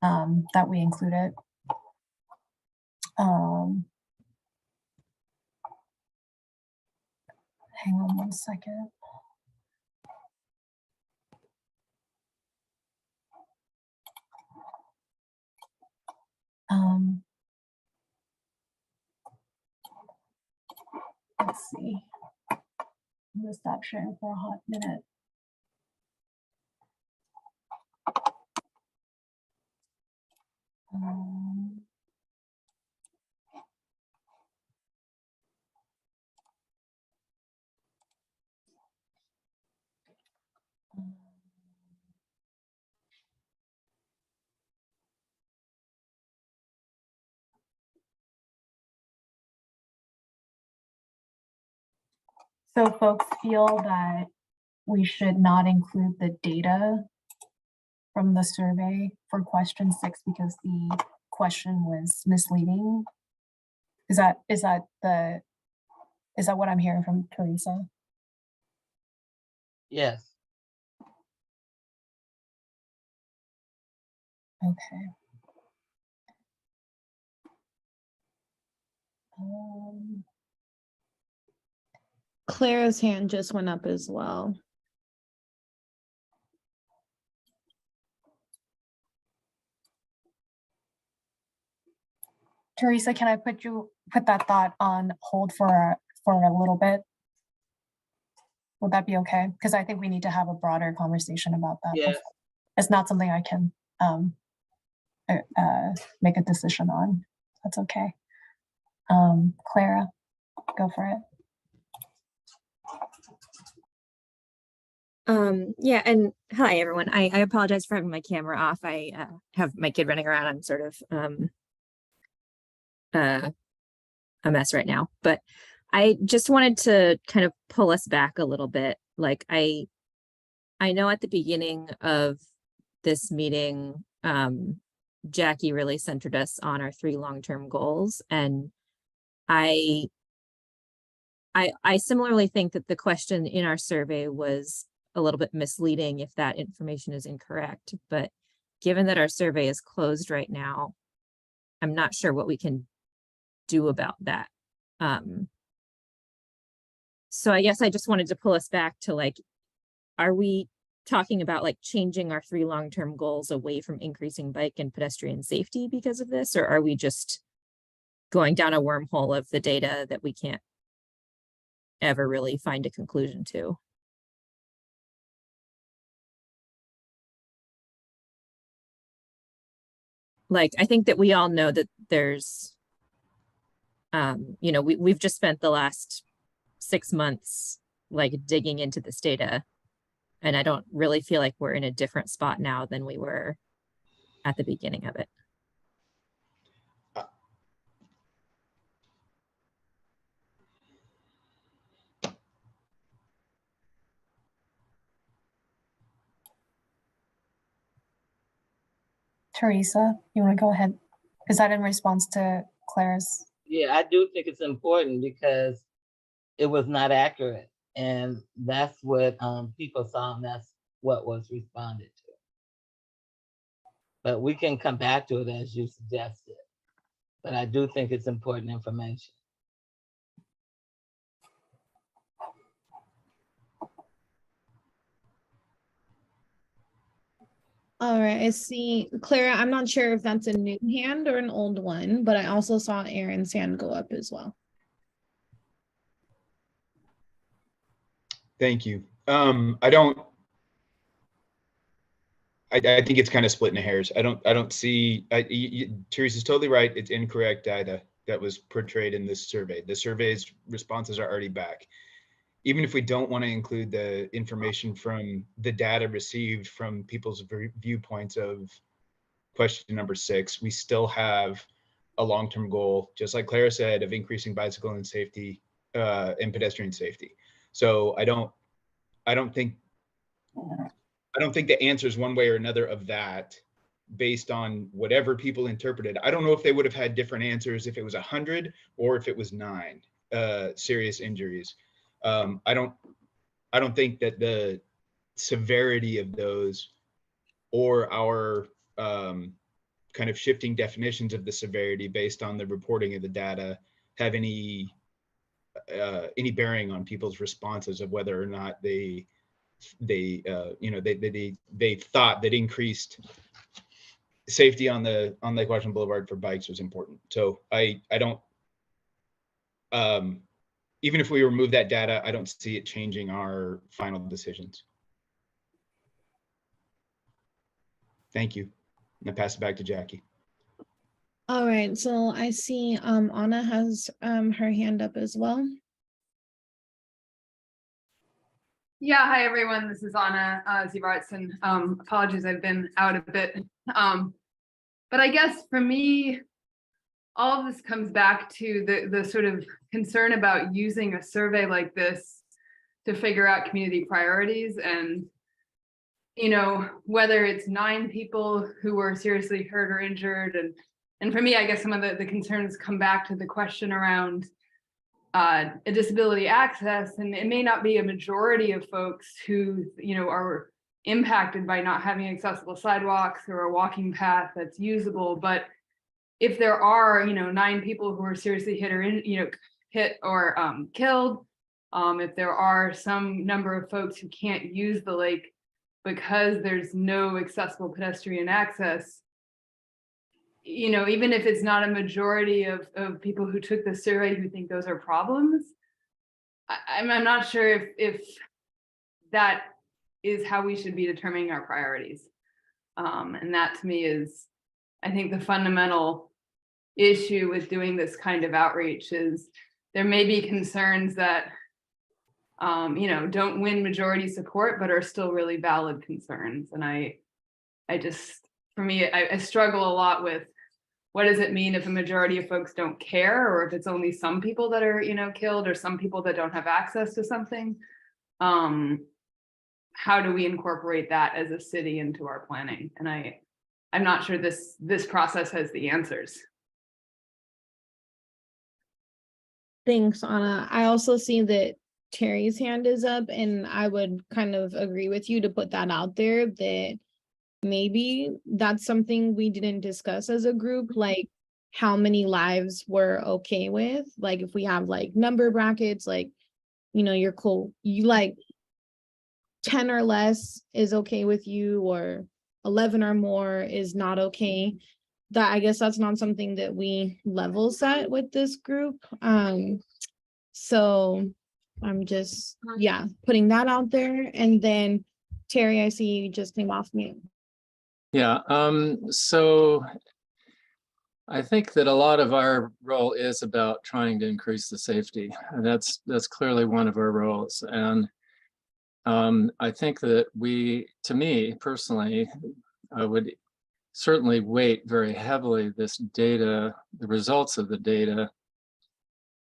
[SPEAKER 6] that we included. Hang on one second. let's see. I'm gonna stop sharing for a hot minute. So folks feel that we should not include the data from the survey for question 6 because the question was misleading. Is that what I'm hearing from Teresa?
[SPEAKER 3] Yes.
[SPEAKER 6] Okay.
[SPEAKER 1] Clara's hand just went up as well.
[SPEAKER 6] Teresa, can I put that thought on hold for a little bit? Would that be okay? Because I think we need to have a broader conversation about that.
[SPEAKER 3] Yes.
[SPEAKER 6] It's not something I can make a decision on. That's okay. Clara, go for it.
[SPEAKER 11] Yeah, and hi everyone. I apologize for having my camera off. I have my kid running around. I'm sort of a mess right now, but I just wanted to kind of pull us back a little bit. Like I know at the beginning of this meeting, Jackie really centered us on our 3 long-term goals, and I similarly think that the question in our survey was a little bit misleading if that information is incorrect. But given that our survey is closed right now, I'm not sure what we can do about that. So I guess I just wanted to pull us back to, like, are we talking about like changing our 3 long-term goals away from increasing bike and pedestrian safety because of this? Or are we just going down a wormhole of the data that we can't ever really find a conclusion to? Like, I think that we all know that there's, you know, we've just spent the last 6 months like digging into this data, and I don't really feel like we're in a different spot now than we were at the beginning of it.
[SPEAKER 6] Teresa, you want to go ahead? Is that in response to Clara's?
[SPEAKER 3] Yeah, I do think it's important because it was not accurate. And that's what people saw, and that's what was responded to. But we can come back to it as you suggested. But I do think it's important information.
[SPEAKER 1] All right, I see. Clara, I'm not sure if that's a new hand or an old one, but I also saw Aaron's hand go up as well.
[SPEAKER 5] Thank you. I think it's kind of splitting hairs. I don't see, Teresa's totally right. It's incorrect data that was portrayed in this survey. The survey's responses are already back. Even if we don't want to include the information from the data received from people's viewpoints of question number 6, we still have a long-term goal, just like Clara said, of increasing bicycle and safety and pedestrian safety. So I don't think the answer is one way or another of that based on whatever people interpreted. I don't know if they would have had different answers if it was 100 or if it was 9 serious injuries. I don't think that the severity of those or our kind of shifting definitions of the severity based on the reporting of the data have any bearing on people's responses of whether or not they thought that increased safety on the Lake Washington Boulevard for bikes was important. So I don't even if we remove that data, I don't see it changing our final decisions. Thank you. And I pass it back to Jackie.
[SPEAKER 1] All right, so I see Anna has her hand up as well.
[SPEAKER 12] Yeah, hi everyone. This is Anna Zivartson. Apologies, I've been out a bit. But I guess for me, all of this comes back to the sort of concern about using a survey like this to figure out community priorities, and whether it's 9 people who were seriously hurt or injured, and for me, I guess some of the concerns come back to the question around a disability access, and it may not be a majority of folks who are impacted by not having accessible sidewalks or a walking path that's usable, but if there are 9 people who are seriously hit or killed, if there are some number of folks who can't use the lake because there's no accessible pedestrian access, even if it's not a majority of people who took the survey who think those are problems, I'm not sure if that is how we should be determining our priorities. And that to me is, I think, the fundamental issue with doing this kind of outreach is there may be concerns that don't win majority support, but are still really valid concerns. And I just, for me, I struggle a lot with, what does it mean if a majority of folks don't care, or if it's only some people that are, killed, or some people that don't have access to something? How do we incorporate that as a city into our planning? And I'm not sure this process has the answers.
[SPEAKER 1] Thanks, Anna. I also see that Terry's hand is up, and I would kind of agree with you to put that out there, that maybe that's something we didn't discuss as a group, like how many lives we're okay with. Like if we have like number brackets, like, you're cool, you like 10 or less is okay with you, or 11 or more is not okay. That, I guess that's not something that we level set with this group. So I'm just, putting that out there. And then Terry, I see you just came off mute.
[SPEAKER 2] Yeah, so I think that a lot of our role is about trying to increase the safety. And that's clearly one of our roles. And I think that to me personally, I would certainly weight very heavily this data, the results of the data,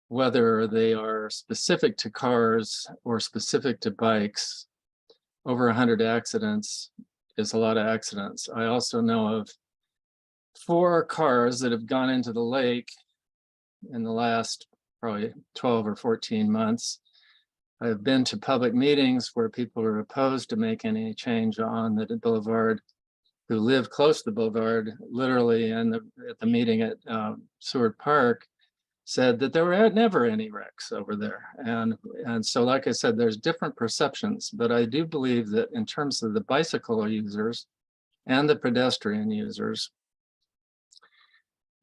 [SPEAKER 2] whether they are specific to cars or specific to bikes. Over 100 accidents is a lot of accidents. I also know of 4 cars that have gone into the lake in the last probably 12 or 14 months. I've been to public meetings where people are opposed to make any change on the Boulevard, who live close to the Boulevard, literally, and at the meeting at Seward Park, said that there were never any wrecks over there. And so, like I said, there's different perceptions, but I do believe that in terms of the bicycle users and the pedestrian users,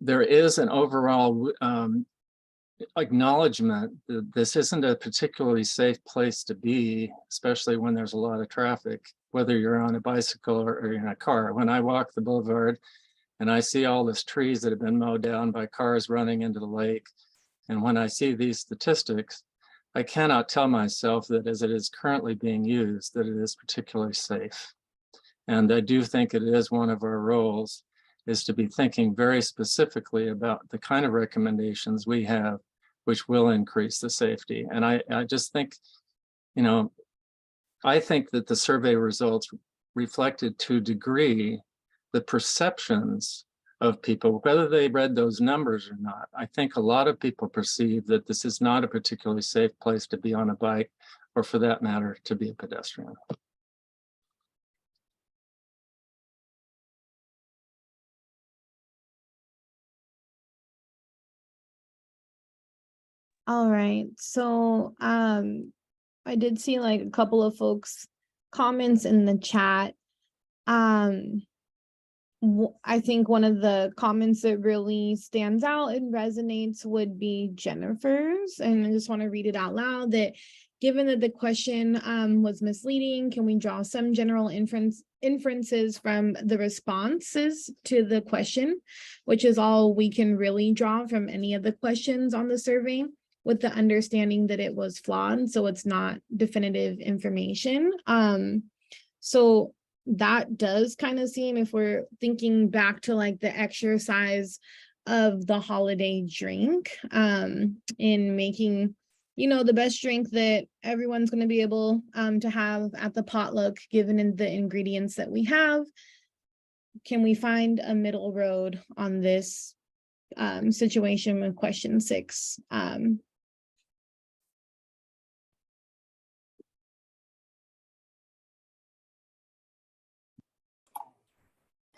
[SPEAKER 2] there is an overall acknowledgement that this isn't a particularly safe place to be, especially when there's a lot of traffic, whether you're on a bicycle or in a car. When I walk the Boulevard and I see all these trees that have been mowed down by cars running into the lake, and when I see these statistics, I cannot tell myself that as it is currently being used, that it is particularly safe. And I do think it is one of our roles is to be thinking very specifically about the kind of recommendations we have, which will increase the safety. And I just think, I think that the survey results reflected to a degree the perceptions of people, whether they read those numbers or not. I think a lot of people perceive that this is not a particularly safe place to be on a bike, or for that matter, to be a pedestrian.
[SPEAKER 1] All right, so I did see like a couple of folks' comments in the chat. One I think one of the comments that really stands out and resonates would be Jennifer's. And I just want to read it out loud that given that the question was misleading, can we draw some general inferences from the responses to the question, which is all we can really draw from any of the questions on the survey, with the understanding that it was flawed, so it's not definitive information. So that does kind of seem, if we're thinking back to like the exercise of the holiday drink, in making, you know, the best drink that everyone's going to be able to have at the potluck, given in the ingredients that we have. Can we find a middle road on this situation with question 6?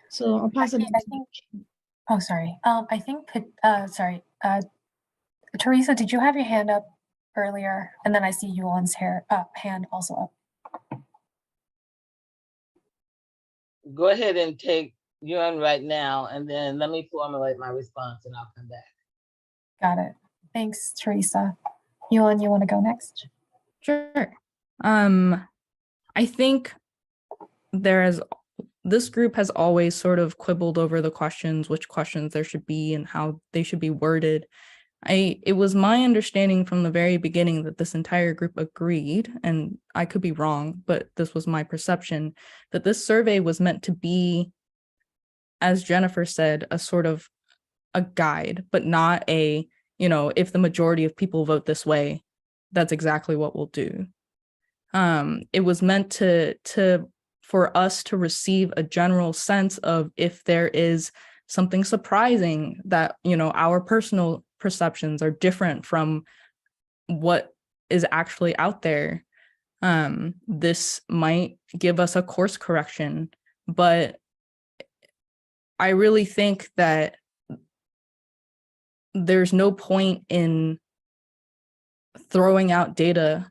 [SPEAKER 1] So I'll pass it.
[SPEAKER 6] Oh, sorry. I think, sorry, Teresa, did you have your hand up earlier? And then I see Yuan's hand also up.
[SPEAKER 3] Go ahead and take Yuan right now, and then let me formulate my response and I'll come back.
[SPEAKER 6] Got it. Thanks, Teresa. Yuan, you want to go next?
[SPEAKER 4] Sure. I think this group has always sort of quibbled over the questions, which questions there should be and how they should be worded. It was my understanding from the very beginning that this entire group agreed, and I could be wrong, but this was my perception, that this survey was meant to be, as Jennifer said, a sort of a guide, but not a, you know, if the majority of people vote this way, that's exactly what we'll do. It was meant for us to receive a general sense of if there is something surprising that, you know, our personal perceptions are different from what is actually out there. This might give us a course correction, but I really think that there's no point in throwing out data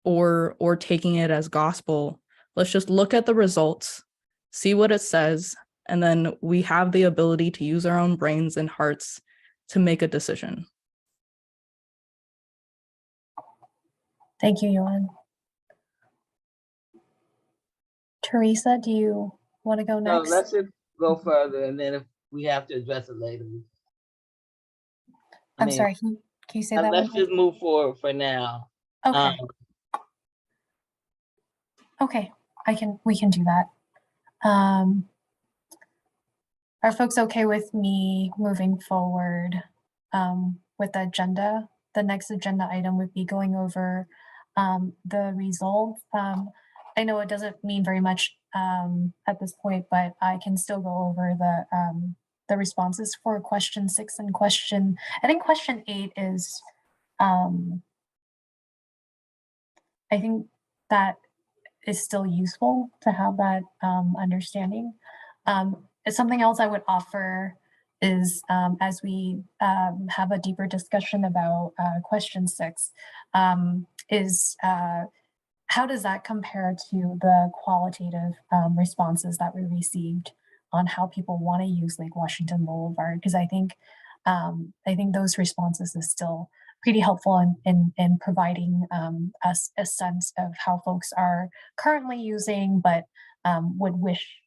[SPEAKER 4] or taking it as gospel. Let's just look at the results, see what it says, and then we have the ability to use our own brains and hearts to make a decision.
[SPEAKER 6] Thank you, Yuan. Teresa, do you want to go next?
[SPEAKER 3] No, let's just go further, and then if we have to address it later.
[SPEAKER 6] I'm sorry, can you say that?
[SPEAKER 3] Let's just move forward for now.
[SPEAKER 6] Okay. Okay, we can do that. Are folks okay with me moving forward with the agenda? The next agenda item would be going over the results. I know it doesn't mean very much at this point, but I can still go over the responses for question 6 and I think question 8 is, I think that is still useful to have that understanding. Something else I would offer is as we have a deeper discussion about question 6, is how does that compare to the qualitative responses that we received on how people want to use Lake Washington Boulevard? Because I think those responses is still pretty helpful in providing us a sense of how folks are currently using, but would wish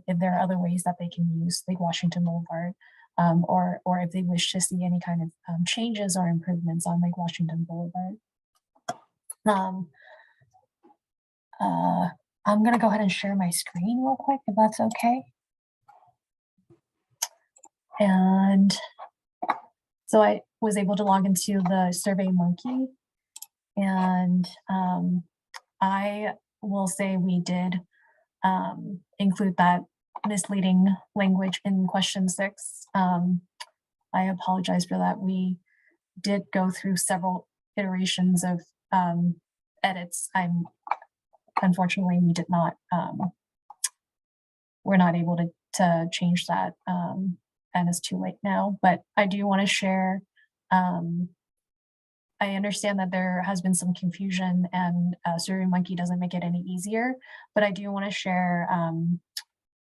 [SPEAKER 6] if there are other ways that they can use Lake Washington Boulevard, or if they wish to see any kind of changes or improvements on Lake Washington Boulevard. I'm gonna go ahead and share my screen real quick, if that's okay. And so I was able to log into the SurveyMonkey, and I will say we did include that misleading language in question 6. I apologize for that. We did go through several iterations of edits. Unfortunately, we did not, we're not able to change that, and it's too late now, but I do want to share, I understand that there has been some confusion, and SurveyMonkey doesn't make it any easier, but I do want to share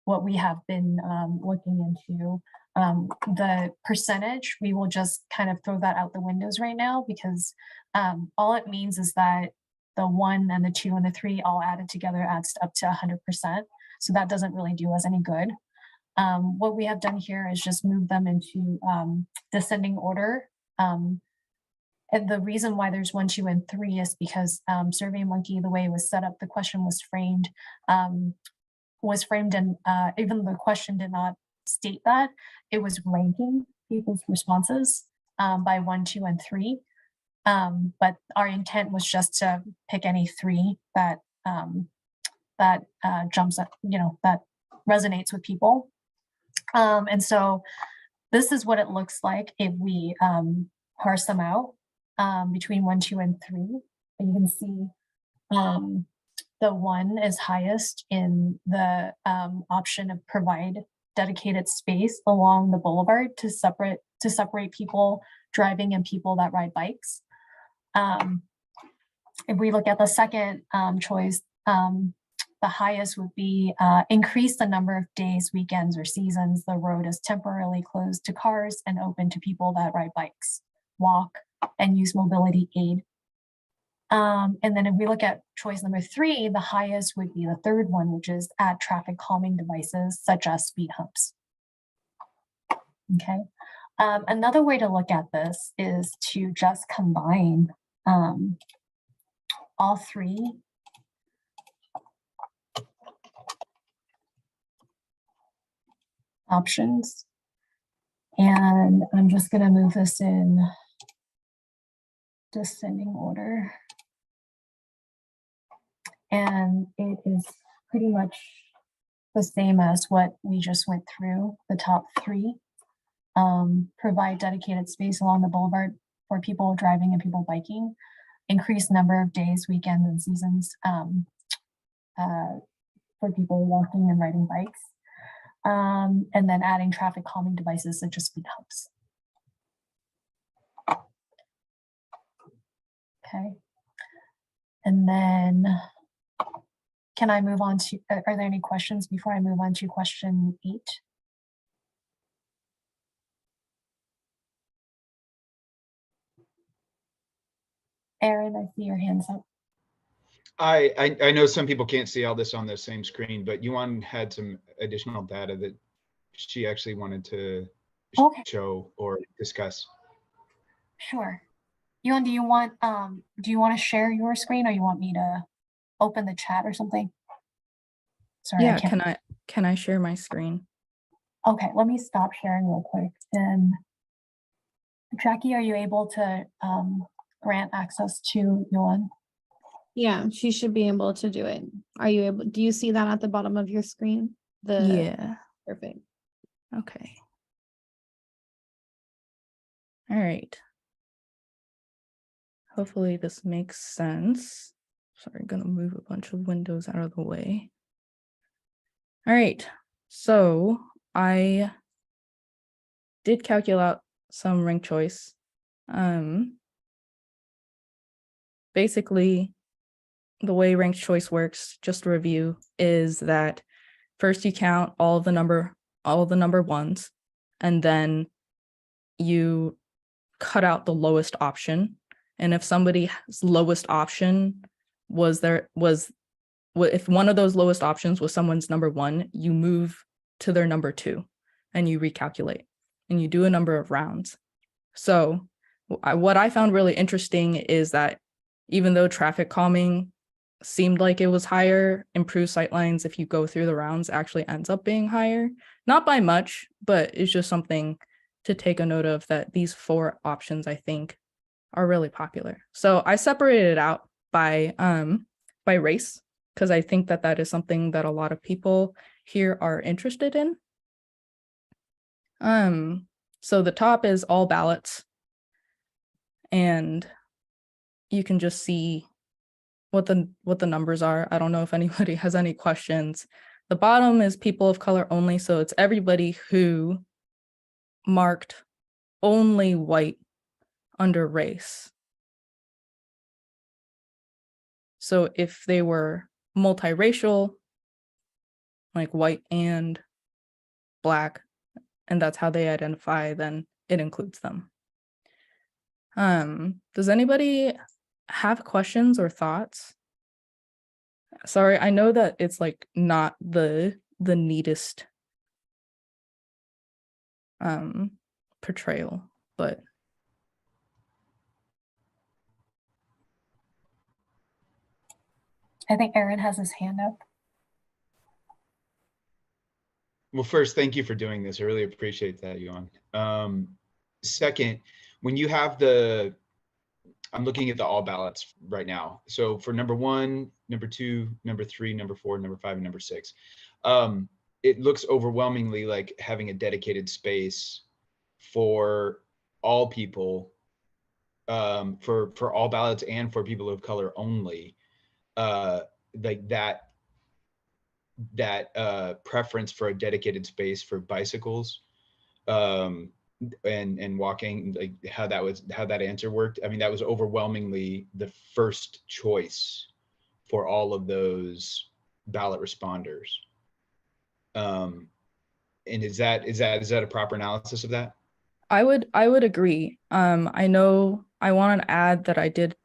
[SPEAKER 6] what we have been looking into. The percentage, we will just kind of throw that out the windows right now, because all it means is that the 1 and the 2 and the 3 all added together adds up to 100%. So that doesn't really do us any good. What we have done here is just move them into descending order. And the reason why there's 1, 2, and 3 is because SurveyMonkey, the way it was set up, the question was framed and even though the question did not state that, it was ranking people's responses by 1, 2, and 3. But our intent was just to pick any 3 that jumps up, that resonates with people. And so this is what it looks like if we parse them out between 1, 2, and 3. And you can see the 1 is highest in the option of provide dedicated space along the boulevard to separate people driving and people that ride bikes. If we look at the second choice, the highest would be increase the number of days, weekends, or seasons the road is temporarily closed to cars and open to people that ride bikes, walk, and use mobility aid. And then if we look at choice number 3, the highest would be the third one, which is add traffic calming devices such as speed humps. Okay. Another way to look at this is to just combine all 3 options. And I'm just going to move this in descending order. And it is pretty much the same as what we just went through, the top 3. Provide dedicated space along the boulevard for people driving and people biking. Increase number of days, weekends, and seasons for people walking and riding bikes. And then adding traffic calming devices such as speed humps. Okay. And then can I move on to, are there any questions before I move on to question 8? Aaron, I see your hands up.
[SPEAKER 5] I know some people can't see all this on the same screen, but Yuan had some additional data that she actually wanted to show or discuss.
[SPEAKER 6] Sure. Yuan, do you want to share your screen, or you want me to open the chat or something? Sorry.
[SPEAKER 4] Yeah, can I share my screen?
[SPEAKER 6] Okay, let me stop sharing real quick. And Jackie, are you able to grant access to Yuan?
[SPEAKER 1] Yeah, she should be able to do it. Are you able? Do you see that at the bottom of your screen?
[SPEAKER 4] Yeah.
[SPEAKER 1] Perfect.
[SPEAKER 4] Okay. All right. Hopefully this makes sense. Sorry, I'm gonna move a bunch of windows out of the way. All right, so I did calculate some rank choice. Basically, the way ranked choice works, just to review, is that first you count all the number 1s, and then you cut out the lowest option. And if somebody's lowest option if one of those lowest options was someone's number 1, you move to their number 2 and you recalculate and you do a number of rounds. So what I found really interesting is that even though traffic calming seemed like it was higher, improved sightlines, if you go through the rounds, actually ends up being higher. Not by much, but it's just something to take a note of, that these 4 options, I think, are really popular. So I separated it out by race, because I think that is something that a lot of people here are interested in. So the top is all ballots, and you can just see what the numbers are. I don't know if anybody has any questions. The bottom is people of color only, so it's everybody who marked only white under race. So if they were multiracial, like white and Black, and that's how they identify, then it includes them. Does anybody have questions or thoughts? Sorry, I know that it's like not the neatest portrayal, but
[SPEAKER 6] I think Aaron has his hand up.
[SPEAKER 5] Well, first, thank you for doing this. I really appreciate that, Yuan. Second, when you have I'm looking at the all ballots right now. So for number 1, number 2, number 3, number 4, number 5, and number 6, it looks overwhelmingly like having a dedicated space for all people, for all ballots and for people of color only, like that preference for a dedicated space for bicycles and walking, like how that answer worked. I mean, that was overwhelmingly the first choice for all of those ballot responders. And is that a proper analysis of that?
[SPEAKER 4] I would agree. I know I want to add that I did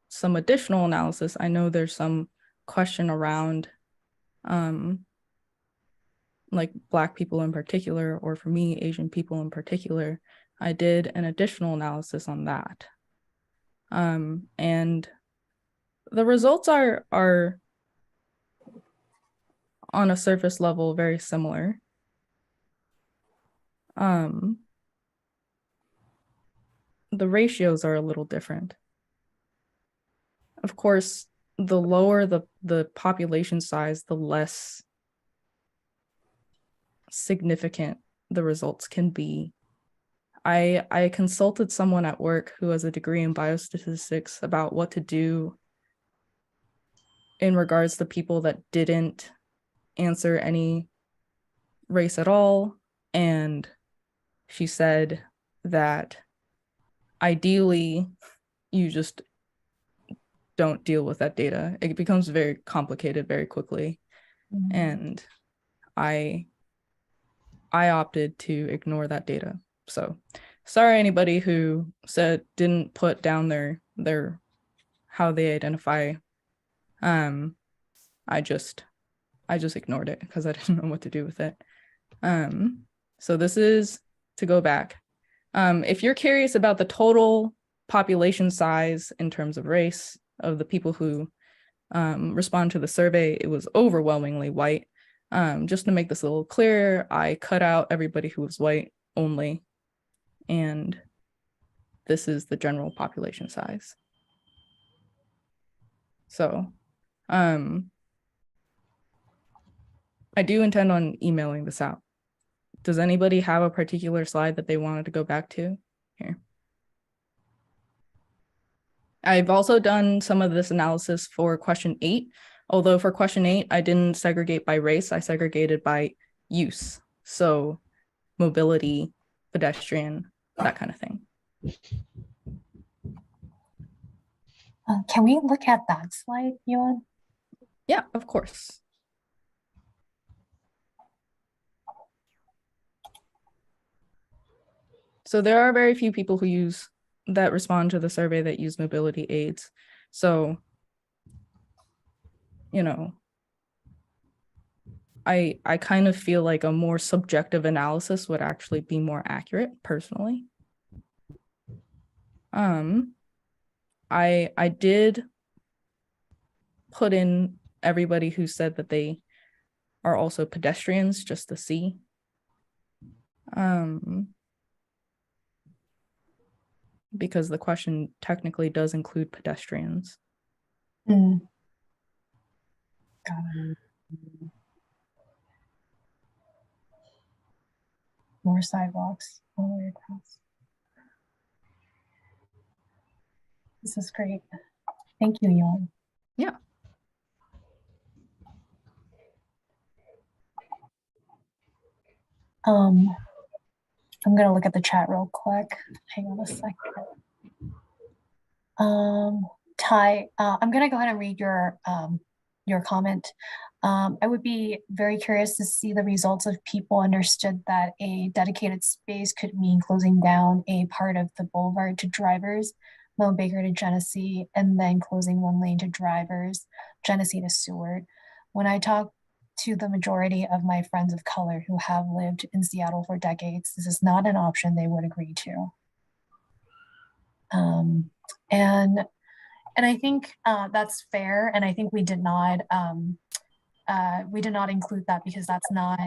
[SPEAKER 4] some additional analysis. I know there's some question around like Black people in particular, or for me, Asian people in particular. I did an additional analysis on that. And the results are on a surface level very similar. The ratios are a little different. Of course, the lower the population size, the less significant the results can be. I consulted someone at work who has a degree in biostatistics about what to do in regards to people that didn't answer any race at all. And she said that ideally you just don't deal with that data. It becomes very complicated very quickly. Mm-hmm. And I opted to ignore that data. So sorry, anybody who didn't put down their how they identify. I just ignored it because I didn't know what to do with it. So this is to go back. If you're curious about the total population size in terms of race of the people who respond to the survey, it was overwhelmingly white. Just to make this a little clearer, I cut out everybody who was white only, and this is the general population size. So I do intend on emailing this out. Does anybody have a particular slide that they wanted to go back to here? I've also done some of this analysis for question 8, although for question 8, I didn't segregate by race, I segregated by use. So mobility, pedestrian, that kind of thing.
[SPEAKER 6] Can we look at that slide, Yuan?
[SPEAKER 4] Yeah, of course. So there are very few people that respond to the survey that use mobility aids. So, you know, I kind of feel like a more subjective analysis would actually be more accurate personally. I did put in everybody who said that they are also pedestrians just to see. Because the question technically does include pedestrians.
[SPEAKER 6] Mm. More sidewalks all the way across. This is great. Thank you, Yuan.
[SPEAKER 4] Yeah.
[SPEAKER 6] I'm gonna look at the chat real quick. Hang on a second. Ty, I'm gonna go ahead and read your your comment. I would be very curious to see the results if people understood that a dedicated space could mean closing down a part of the boulevard to drivers, Mount Baker to Genesee, and then closing one lane to drivers, Genesee to Seward. When I talk to the majority of my friends of color who have lived in Seattle for decades, this is not an option they would agree to. And I think that's fair. And I think we did not include that because that's not,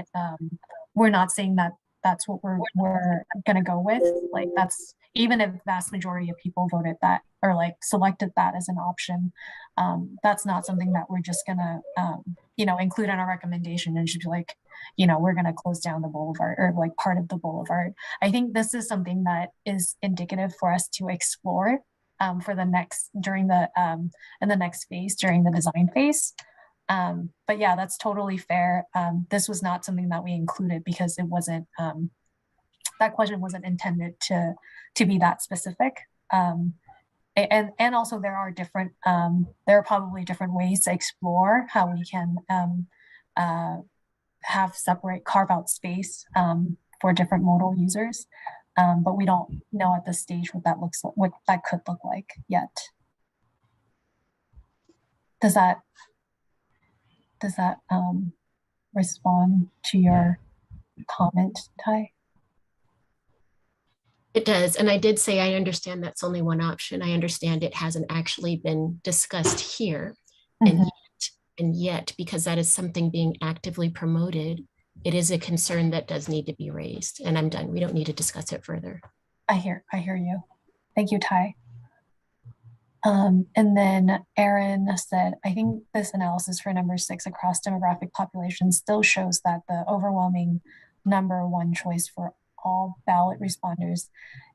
[SPEAKER 6] we're not saying that that's what we're gonna go with. Like that's, even if vast majority of people voted that or like selected that as an option, that's not something that we're just gonna, include in our recommendation and should be like, we're gonna close down the boulevard or like part of the boulevard. I think this is something that is indicative for us to explore for the next, during the, in the next phase, during the design phase. But yeah, that's totally fair. This was not something that we included because it wasn't, that question wasn't intended to be that specific. And also there are different, there are probably different ways to explore how we can have separate carve out space for different modal users. But we don't know at this stage what that looks like, what that could look like yet. Does that respond to your comment, Ty?
[SPEAKER 9] It does. And I did say, I understand that's only one option. I understand it hasn't actually been discussed here.
[SPEAKER 6] Mm-hmm.
[SPEAKER 9] And yet, because that is something being actively promoted, it is a concern that does need to be raised. And I'm done. We don't need to discuss it further.
[SPEAKER 6] I hear you. Thank you, Ty. And then Aaron said, I think this analysis for number 6 across demographic populations still shows that the overwhelming number one choice for all ballot responders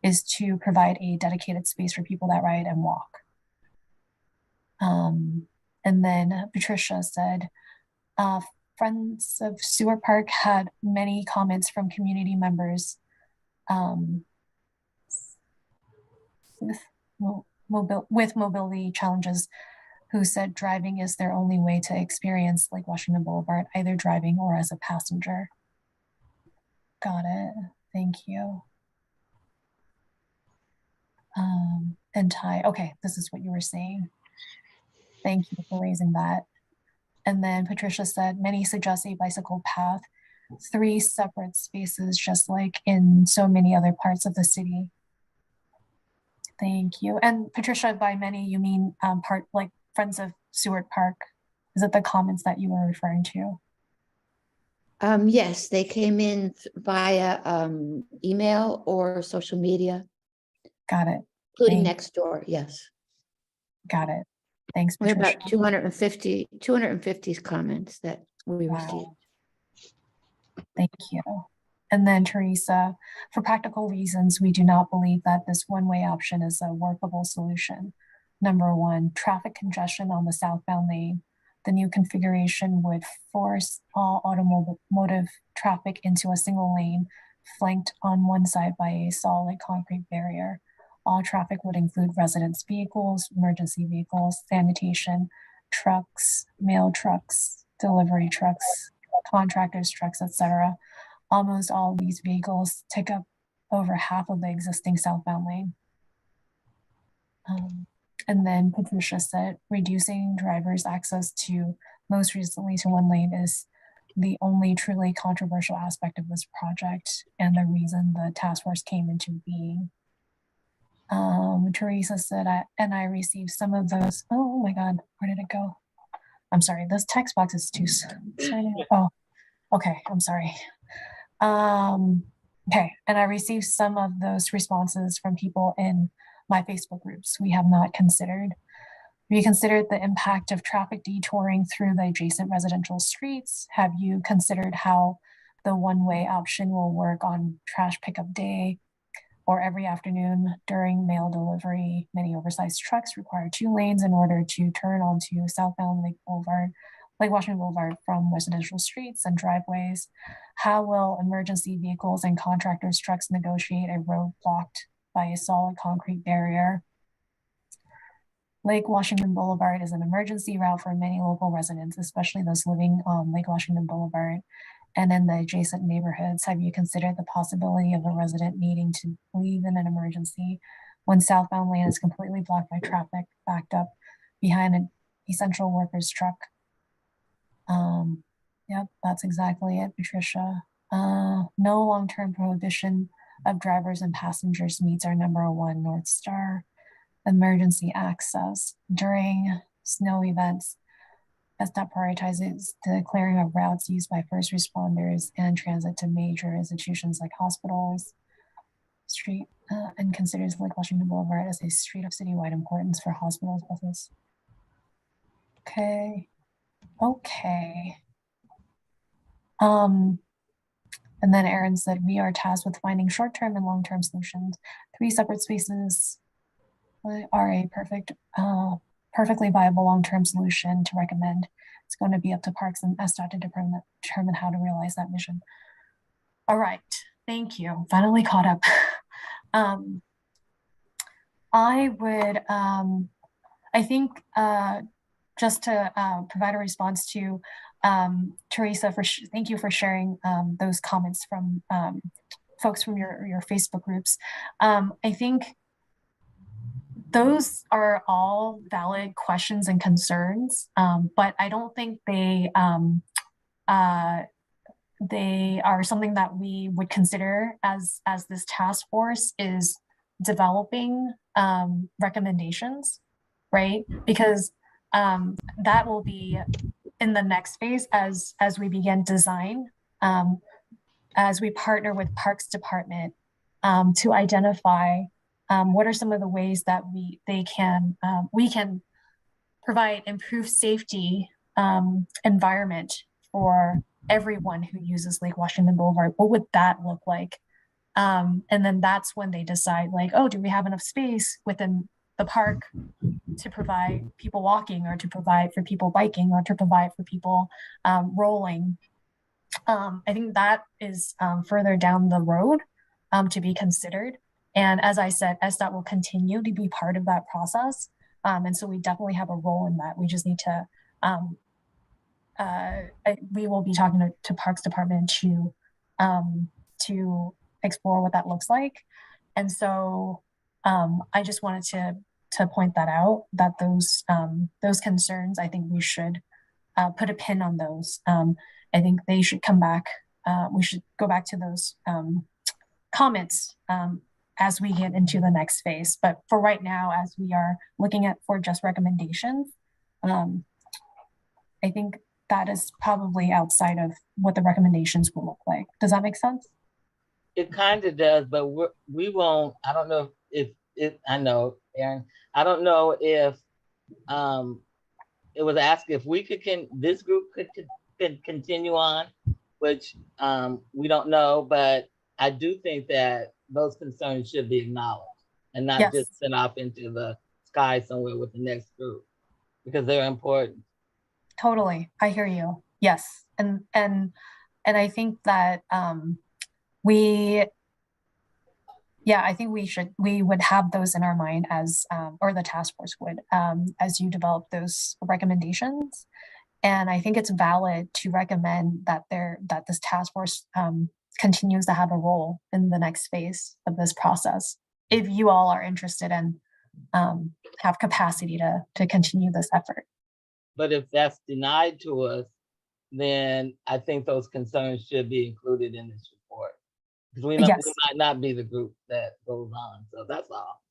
[SPEAKER 6] is to provide a dedicated space for people that ride and walk. And then Patricia said, Friends of Seward Park had many comments from community members with mobility challenges who said driving is their only way to experience Lake Washington Boulevard, either driving or as a passenger. Got it. Thank you. And Ty, okay, this is what you were saying. Thank you for raising that. And then Patricia said, many suggest a bicycle path, 3 separate spaces, just like in so many other parts of the city. Thank you. And Patricia, by many, you mean part like Friends of Seward Park. Is it the comments that you were referring to?
[SPEAKER 7] Yes, they came in via email or social media.
[SPEAKER 6] Got it.
[SPEAKER 7] Including Nextdoor, yes.
[SPEAKER 6] Got it. Thanks,
[SPEAKER 7] We have
[SPEAKER 6] Patricia.
[SPEAKER 7] about 250 comments that we received.
[SPEAKER 6] Thank you. And then Teresa, for practical reasons, we do not believe that this one-way option is a workable solution. Number 1, traffic congestion on the southbound lane. The new configuration would force all automotive traffic into a single lane, flanked on one side by a solid concrete barrier. All traffic would include residents' vehicles, emergency vehicles, sanitation, trucks, mail trucks, delivery trucks, contractors' trucks, etc. Almost all of these vehicles take up over half of the existing southbound lane. And then Patricia said, reducing drivers' access to most recently to one lane is the only truly controversial aspect of this project and the reason the task force came into being. Teresa said, I received some of those. Oh my God, where did it go? I'm sorry, this text box is too small. Oh, okay, I'm sorry. Okay, and I received some of those responses from people in my Facebook groups. We have not considered. Have you considered the impact of traffic detouring through the adjacent residential streets? Have you considered how the one-way option will work on trash pickup day or every afternoon during mail delivery? Many oversized trucks require 2 lanes in order to turn onto southbound Lake Washington Boulevard from residential streets and driveways. How will emergency vehicles and contractors' trucks negotiate a road blocked by a solid concrete barrier? Lake Washington Boulevard is an emergency route for many local residents, especially those living on Lake Washington Boulevard and in the adjacent neighborhoods. Have you considered the possibility of a resident needing to leave in an emergency when southbound lane is completely blocked by traffic backed up behind an essential workers truck? Yep, that's exactly it, Patricia. No long-term prohibition of drivers and passengers meets our #1 North Star. Emergency access during snow events. SDOT prioritizes the clearing of routes used by first responders and transit to major institutions like hospitals, street, and considers Lake Washington Boulevard as a street of citywide importance for hospitals, buses. Okay. And then Aaron said, we are tasked with finding short-term and long-term solutions. 3 separate spaces are a perfectly viable long-term solution to recommend. It's going to be up to Parks and SDOT to determine how to realize that mission. All right, thank you. Finally caught up. I would, I think, just to provide a response to Teresa, thank you for sharing those comments from folks from your Facebook groups. I think those are all valid questions and concerns, but I don't think they are something that we would consider as this task force is developing recommendations, right? Because that will be in the next phase as we begin design, as we partner with Parks Department to identify what are some of the ways that we can provide improved safety environment for everyone who uses Lake Washington Boulevard. What would that look like? And then that's when they decide, like, oh, do we have enough space within the park to provide people walking, or to provide for people biking, or to provide for people rolling? I think that is further down the road to be considered. And as I said, SDOT will continue to be part of that process. And so we definitely have a role in that. We just need to, we will be talking to Parks Department to explore what that looks like. And so I just wanted to point that out, that those concerns, I think we should put a pin on those. I think they should come back. We should go back to those comments as we get into the next phase. But for right now, as we are looking at for just recommendations, I think that is probably outside of what the recommendations will look like. Does that make sense?
[SPEAKER 3] It kind of does, but we won't. I don't know if I know, Aaron. I don't know if it was asked if we this group could continue on, which we don't know, but I do think that those concerns should be acknowledged and not just sent off into the sky somewhere with the next group, because they're important.
[SPEAKER 6] Totally, I hear you. Yes, and I think that I think we would have those in our mind as, or the task force would, as you develop those recommendations. And I think it's valid to recommend that this task force continues to have a role in the next phase of this process, if you all are interested and have capacity to continue this effort.
[SPEAKER 3] But if that's denied to us, then I think those concerns should be included in this report. Because we might not be the group that goes on. So that's all.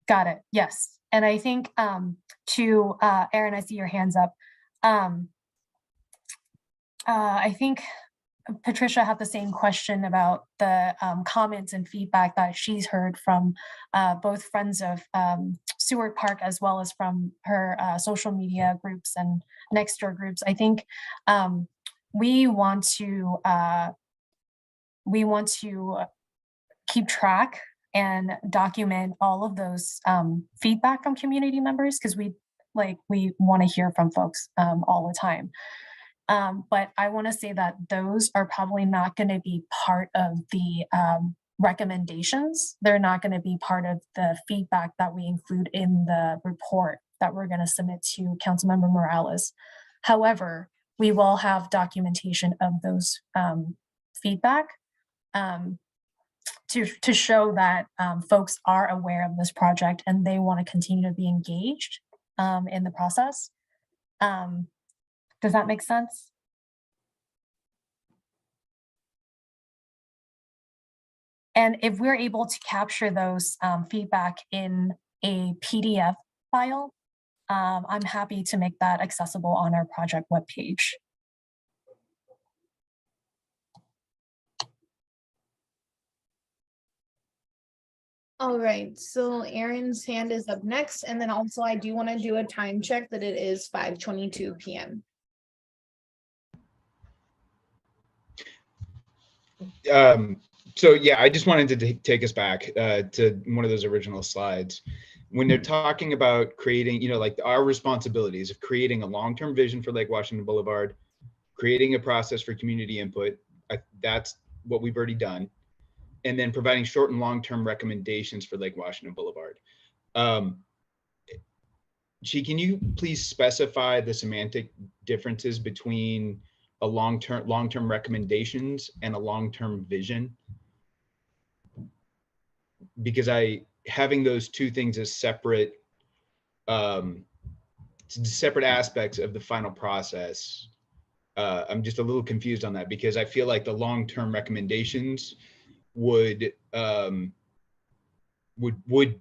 [SPEAKER 6] Got it. Yes. And I think to Aaron, I see your hands up. I think Patricia had the same question about the comments and feedback that she's heard from both friends of Seward Park, as well as from her social media groups and next door groups. I think we want to keep track and document all of those feedback from community members, because we want to hear from folks all the time. But I want to say that those are probably not going to be part of the recommendations. They're not going to be part of the feedback that we include in the report. that we're going to submit to Councilmember Morales. However, we will have documentation of those feedback to show that folks are aware of this project and they want to continue to be engaged in the process. Does that make sense? And if we're able to capture those feedback in a PDF file, I'm happy to make that accessible on our project webpage.
[SPEAKER 1] All right, so Aaron's hand is up next, and then also I do want to do a time check that it is 5:22 p.m.
[SPEAKER 5] So yeah, I just wanted to take us back to one of those original slides. When they're talking about creating, you know, like our responsibilities of creating a long-term vision for Lake Washington Boulevard, creating a process for community input, that's what we've already done. And then providing short and long-term recommendations for Lake Washington Boulevard. Chi, can you please specify the semantic differences between a long-term recommendations and a long-term vision? Because having those two things as separate aspects of the final process, I'm just a little confused on that, because I feel like the long-term recommendations would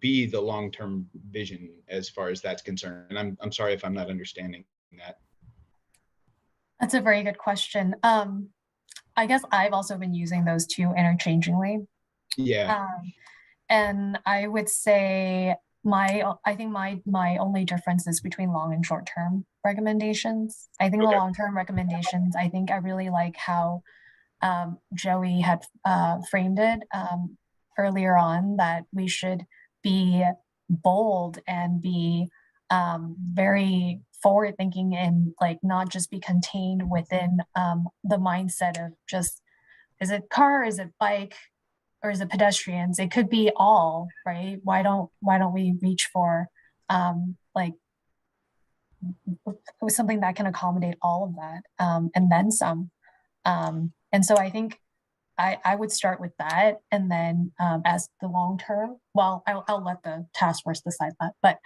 [SPEAKER 5] be the long-term vision as far as that's concerned. And I'm sorry if I'm not understanding that.
[SPEAKER 6] That's a very good question. I guess I've also been using those two interchangingly.
[SPEAKER 5] Yeah.
[SPEAKER 6] And I would say I think my only difference is between long and short-term recommendations. I think the long-term recommendations, I think I really like how Joey had framed it earlier on, that we should be bold and be very forward thinking, and like not just be contained within the mindset of just, is it car, is it bike, or is it pedestrians? It could be all, right? Why don't we reach for like something that can accommodate all of that and then some. And so I think I would start with that, and then as the long term, well, I'll let the task force decide that, but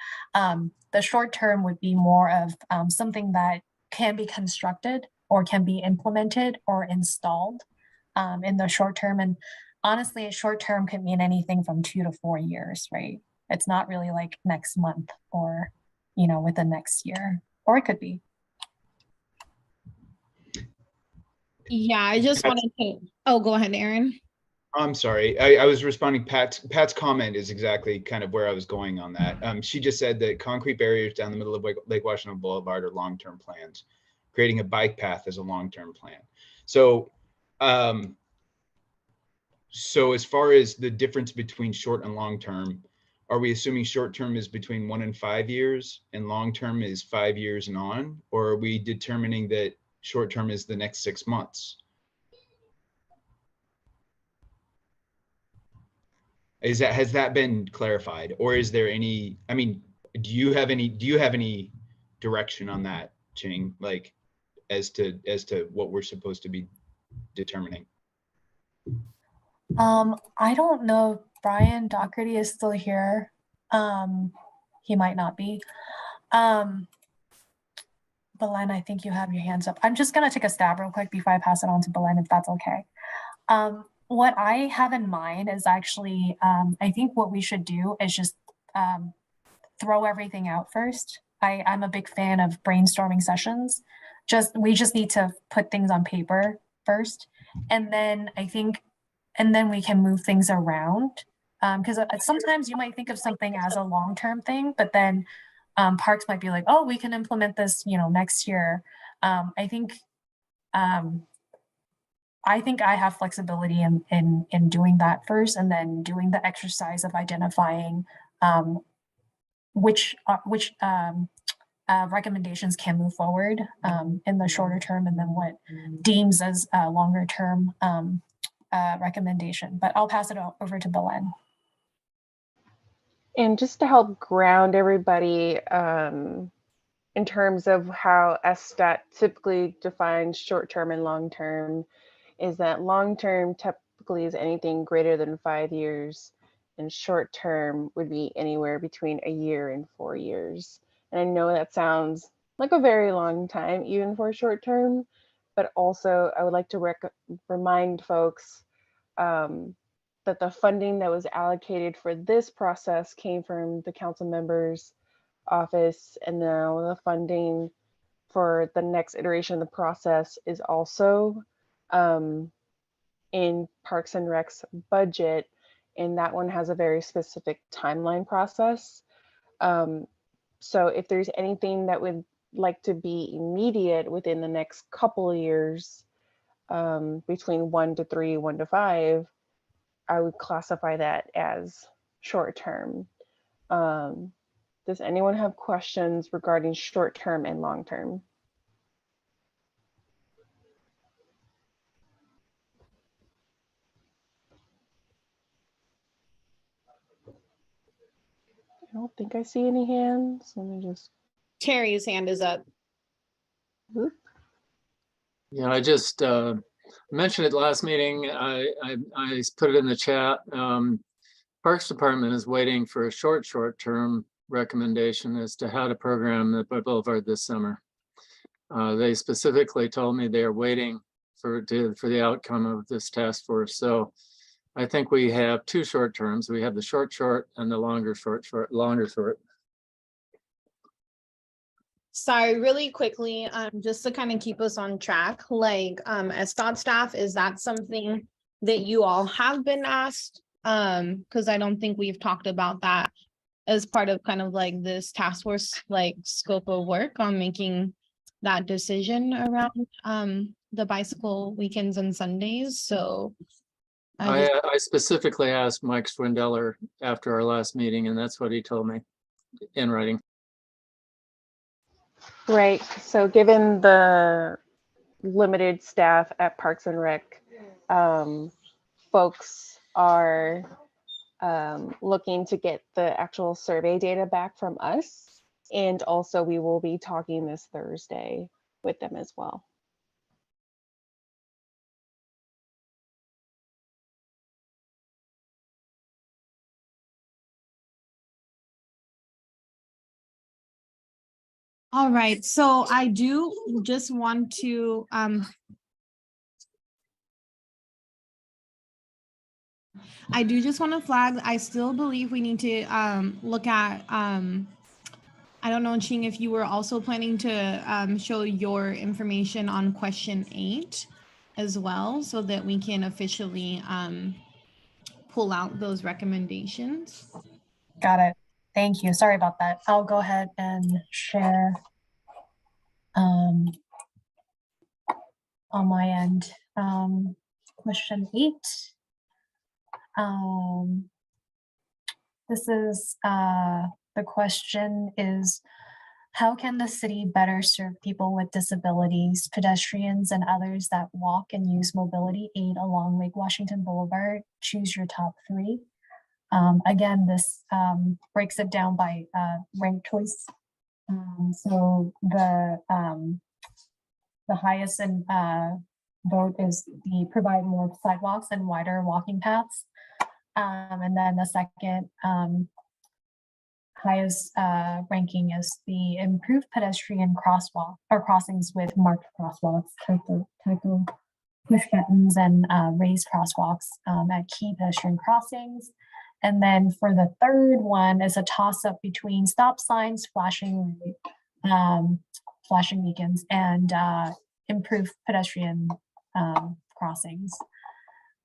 [SPEAKER 6] the short term would be more of something that can be constructed or can be implemented or installed in the short term. And honestly, a short term could mean anything from 2 to 4 years, right? It's not really like next month or, you know, within next year, or it could be.
[SPEAKER 1] Yeah, I just wanted to, oh, go ahead, Aaron.
[SPEAKER 5] I'm sorry. I was responding. Pat's comment is exactly kind of where I was going on that. She just said that concrete barriers down the middle of Lake Washington Boulevard are long-term plans. Creating a bike path is a long-term plan. So, so as far as the difference between short and long-term, are we assuming short-term is between 1 and 5 years and long-term is 5 years and on? Or are we determining that short-term is the next 6 months? Has that been clarified, or is there any, I mean, do you have any direction on that, Ching, like as to what we're supposed to be determining?
[SPEAKER 6] I don't know if Brian Doherty is still here. He might not be. Belen, I think you have your hands up. I'm just gonna take a stab real quick before I pass it on to Belen, if that's okay. What I have in mind is actually, I think what we should do is just throw everything out first. I'm a big fan of brainstorming sessions. We just need to put things on paper first. And then and then we can move things around. Because sometimes you might think of something as a long-term thing, but then parks might be like, oh, we can implement this, you know, next year. I think I have flexibility in doing that first, and then doing the exercise of identifying which recommendations can move forward in the shorter term, and then what deems as a longer term recommendation. But I'll pass it over to Belen.
[SPEAKER 8] And just to help ground everybody in terms of how SSTAT typically defines short-term and long-term, is that long-term typically is anything greater than 5 years, and short-term would be anywhere between a year and 4 years. And I know that sounds like a very long time, even for short-term, but also I would like to remind folks that the funding that was allocated for this process came from the council members' office, and now the funding for the next iteration of the process is also in Parks and Rec's budget, and that one has a very specific timeline process. So if there's anything that would like to be immediate within the next couple of years, between 1 to 3, 1 to 5, I would classify that as short term. Does anyone have questions regarding short term and long term? I don't think I see any hands. Let me just.
[SPEAKER 1] Terry's hand is up.
[SPEAKER 8] Whoop.
[SPEAKER 2] Yeah, I just mentioned it last meeting. I put it in the chat. Parks Department is waiting for a short-term recommendation as to how to program the Boulevard this summer. They specifically told me they are waiting for the outcome of this task force. So I think we have two short terms. We have the short and the longer short.
[SPEAKER 1] Sorry, really quickly, just to kind of keep us on track, like as thought staff, is that something that you all have been asked? Because I don't think we've talked about that as part of kind of like this task force like scope of work on making that decision around the bicycle weekends and Sundays. So
[SPEAKER 2] I specifically asked Mike Swindeller after our last meeting, and that's what he told me in writing.
[SPEAKER 8] Right. So given the limited staff at Parks and Rec, folks are looking to get the actual survey data back from us. And also we will be talking this Thursday with them as well.
[SPEAKER 1] all right, so I do just want to flag, I still believe we need to look at I don't know, Ching, if you were also planning to show your information on question 8 as well, so that we can officially pull out those recommendations.
[SPEAKER 6] Got it. Thank you. Sorry about that. I'll go ahead and share on my end. Question 8. This is the question is, how can the city better serve people with disabilities, pedestrians, and others that walk and use mobility aid along Lake Washington Boulevard? Choose your top 3. Again, this breaks it down by ranked choice. So the highest in vote is the provide more sidewalks and wider walking paths. And then the second highest ranking is the improved pedestrian crosswalk or crossings with marked crosswalks, tackle push buttons and raised crosswalks at key pedestrian crossings. And then for the third one is a toss up between stop signs, flashing beacons, and improved pedestrian crossings.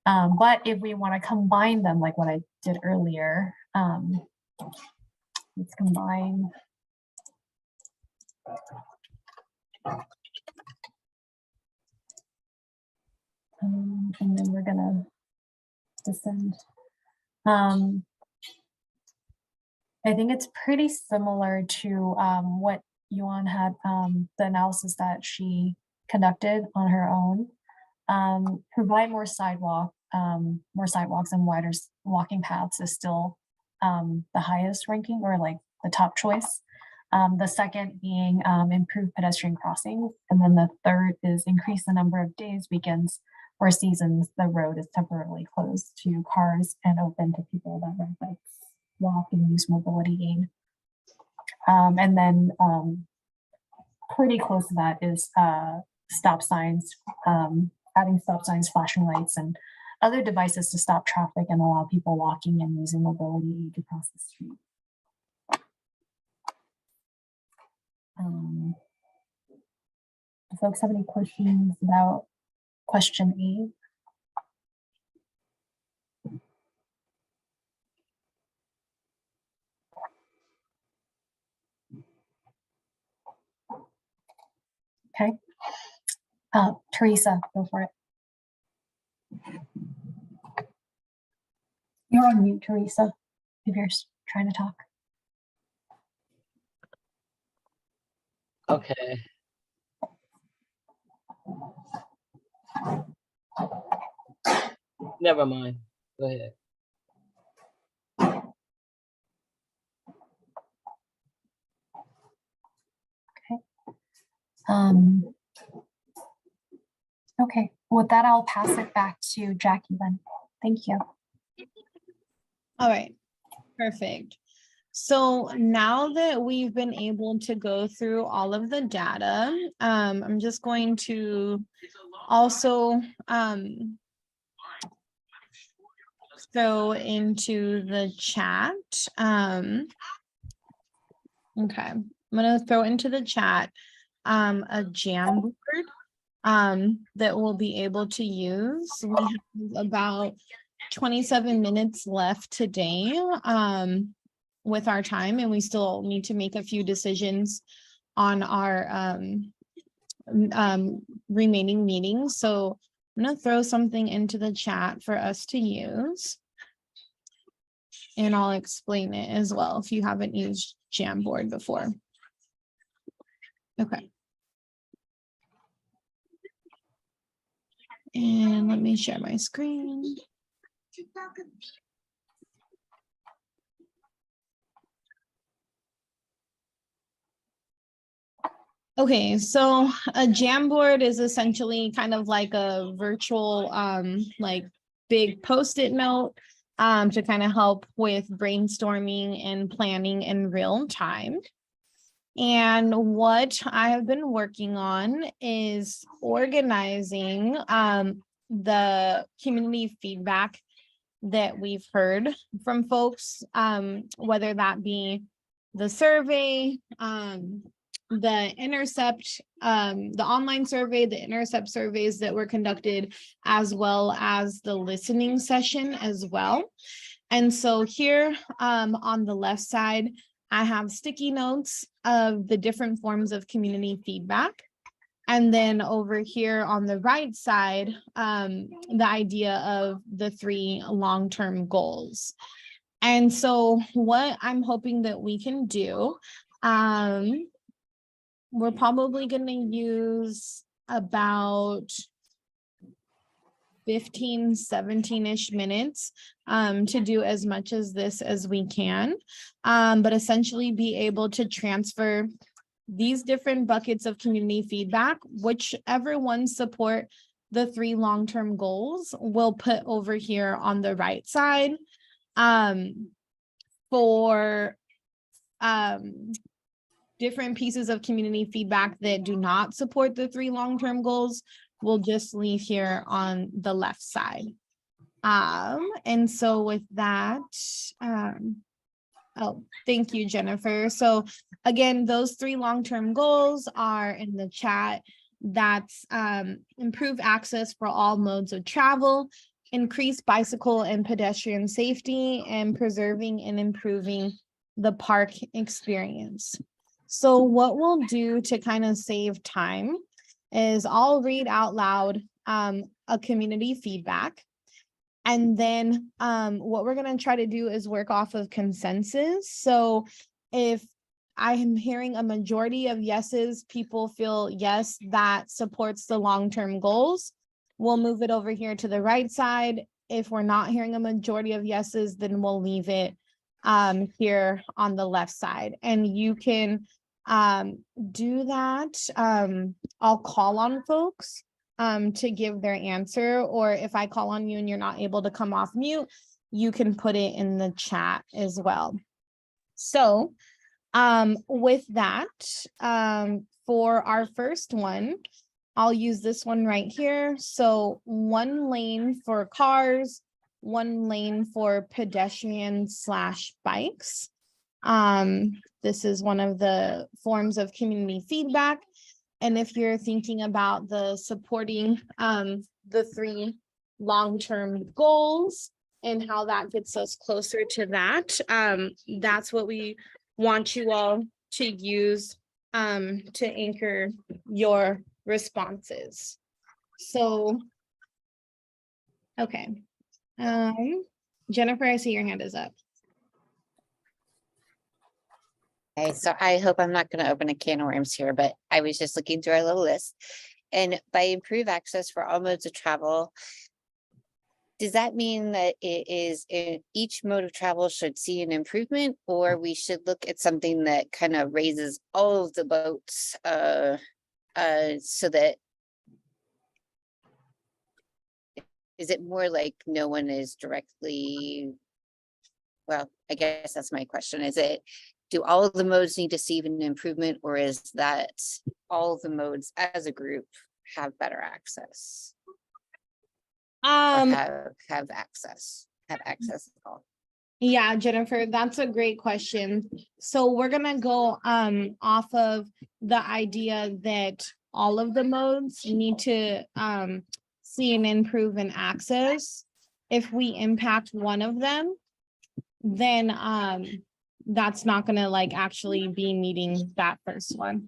[SPEAKER 6] But if we want to combine them, like what I did earlier, let's combine. And then we're gonna descend. I think it's pretty similar to what Yuan had, the analysis that she conducted on her own. Provide more sidewalks and wider walking paths is still the highest ranking, or like the top choice. The second being improved pedestrian crossings. And then the third is increase the number of days, weekends, or seasons the road is temporarily closed to cars and open to people that ride bikes, walk, and use mobility aid. And then pretty close to that is stop signs, adding stop signs, flashing lights, and other devices to stop traffic and allow people walking and using mobility aid to cross the street. Do folks have any questions about question A? Okay. Teresa, go for it. You're on mute, Teresa, if you're trying to talk.
[SPEAKER 3] Okay. Never mind. Go ahead.
[SPEAKER 6] Okay, with that, I'll pass it back to Jackie then. Thank you.
[SPEAKER 1] All right, perfect. So now that we've been able to go through all of the data, I'm just going to also throw into the chat. Okay, I'm gonna throw into the chat a Jamboard that we'll be able to use. We have about 27 minutes left today with our time, and we still need to make a few decisions on our remaining meetings. So I'm gonna throw something into the chat for us to use, and I'll explain it as well if you haven't used Jamboard before. Okay. And let me share my screen. Okay, so a Jamboard is essentially kind of like a virtual like big post-it note to kind of help with brainstorming and planning in real time. And what I have been working on is organizing the community feedback that we've heard from folks, whether that be the survey, the intercept, the online survey, the intercept surveys that were conducted, as well as the listening session as well. And so here on the left side, I have sticky notes of the different forms of community feedback. And then over here on the right side, the idea of the 3 long-term goals. And so what I'm hoping that we can do, we're probably going to use about 15, 17-ish minutes to do as much as this as we can, but essentially be able to transfer these different buckets of community feedback, whichever ones support the 3 long-term goals, we'll put over here on the right side. For different pieces of community feedback that do not support the 3 long-term goals, we'll just leave here on the left side. And so with that, oh, thank you, Jennifer. So again, those 3 long-term goals are in the chat. That's improve access for all modes of travel, increase bicycle and pedestrian safety, and preserving and improving the park experience. So what we'll do to kind of save time is I'll read out loud a community feedback. And then what we're going to try to do is work off of consensus. So if I am hearing a majority of yeses, people feel yes, that supports the long-term goals, we'll move it over here to the right side. If we're not hearing a majority of yeses, then we'll leave it here on the left side, and you can do that. I'll call on folks to give their answer, or if I call on you and you're not able to come off mute, you can put it in the chat as well. So with that, for our first one, I'll use this one right here. So 1 lane for cars, 1 lane for pedestrians/bikes. This is one of the forms of community feedback. And if you're thinking about the supporting the 3 long-term goals and how that gets us closer to that, that's what we want you all to use to anchor your responses. So, okay. Jennifer, I see your hand is up.
[SPEAKER 13] Okay, so I hope I'm not going to open a can of worms here, but I was just looking through our little list. And by improve access for all modes of travel, does that mean that it is each mode of travel should see an improvement, or we should look at something that kind of raises all of the boats so that, is it more like no one is directly, well, I guess that's my question. Is it, do all of the modes need to see an improvement, or is that all of the modes as a group have better access? Or have access at all?
[SPEAKER 1] Yeah, Jennifer, that's a great question. So we're gonna go off of the idea that all of the modes need to see an improve in access. If we impact one of them, then that's not gonna like actually be meeting that first one.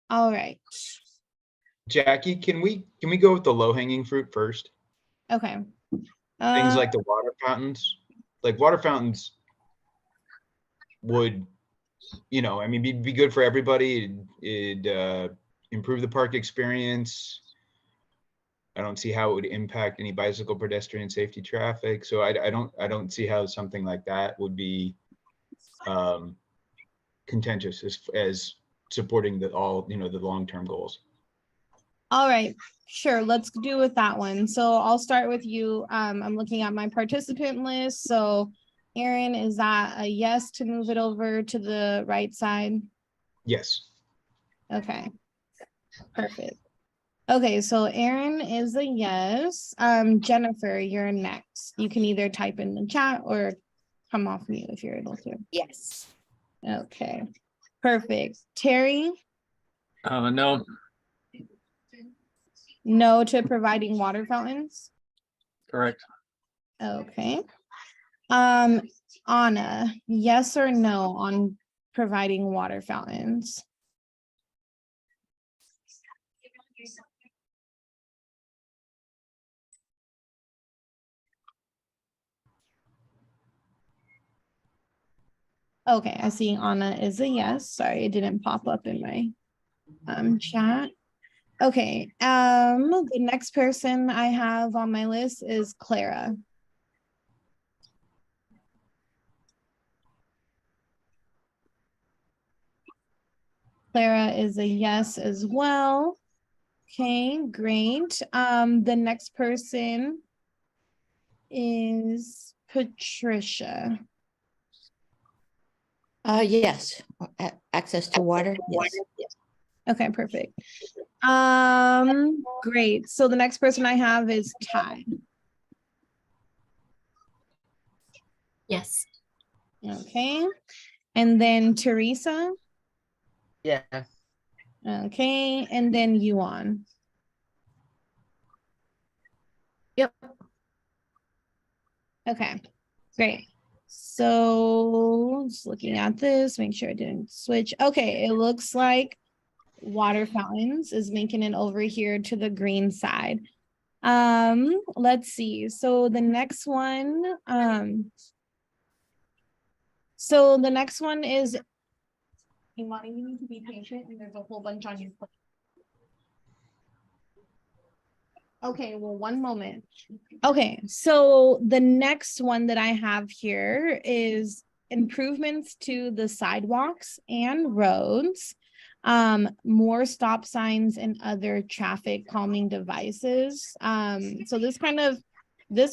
[SPEAKER 1] All right.
[SPEAKER 5] Jackie, can we go with the low hanging fruit first?
[SPEAKER 1] Okay.
[SPEAKER 5] Things like the water fountains, would, I mean, be good for everybody. It'd improve the park experience. I don't see how it would impact any bicycle, pedestrian, safety, traffic. So I don't see how something like that would be contentious as supporting the long-term goals.
[SPEAKER 1] All right, sure, let's do with that one. So I'll start with you. I'm looking at my participant list. So Aaron, is that a yes to move it over to the right side?
[SPEAKER 5] Yes.
[SPEAKER 1] Okay, perfect. Okay, so Aaron is a yes. Jennifer, you're next. You can either type in the chat or come off mute if you're able to.
[SPEAKER 13] Yes.
[SPEAKER 1] Okay, perfect. Terry?
[SPEAKER 2] No.
[SPEAKER 1] No to providing water fountains?
[SPEAKER 2] Correct.
[SPEAKER 1] Okay. Anna, yes or no on providing water fountains? Okay, I see Anna is a yes. Sorry, it didn't pop up in my chat. Okay, the next person I have on my list is Clara. Clara is a yes as well. Okay, great. The next person is Patricia.
[SPEAKER 7] Yes, access to water. Yes.
[SPEAKER 1] Okay, perfect. Great. So the next person I have is Ty.
[SPEAKER 9] Yes.
[SPEAKER 1] Okay. And then Teresa.
[SPEAKER 3] Yes.
[SPEAKER 1] Okay. And then Yuan.
[SPEAKER 9] Yep.
[SPEAKER 1] Okay, great. So just looking at this, make sure I didn't switch. Okay, it looks like water fountains is making it over here to the green side. Let's see. So the next one, is, you need to be patient and there's a whole bunch on your plate. Okay, well, one moment. Okay, so the next one that I have here is improvements to the sidewalks and roads, more stop signs and other traffic calming devices. So this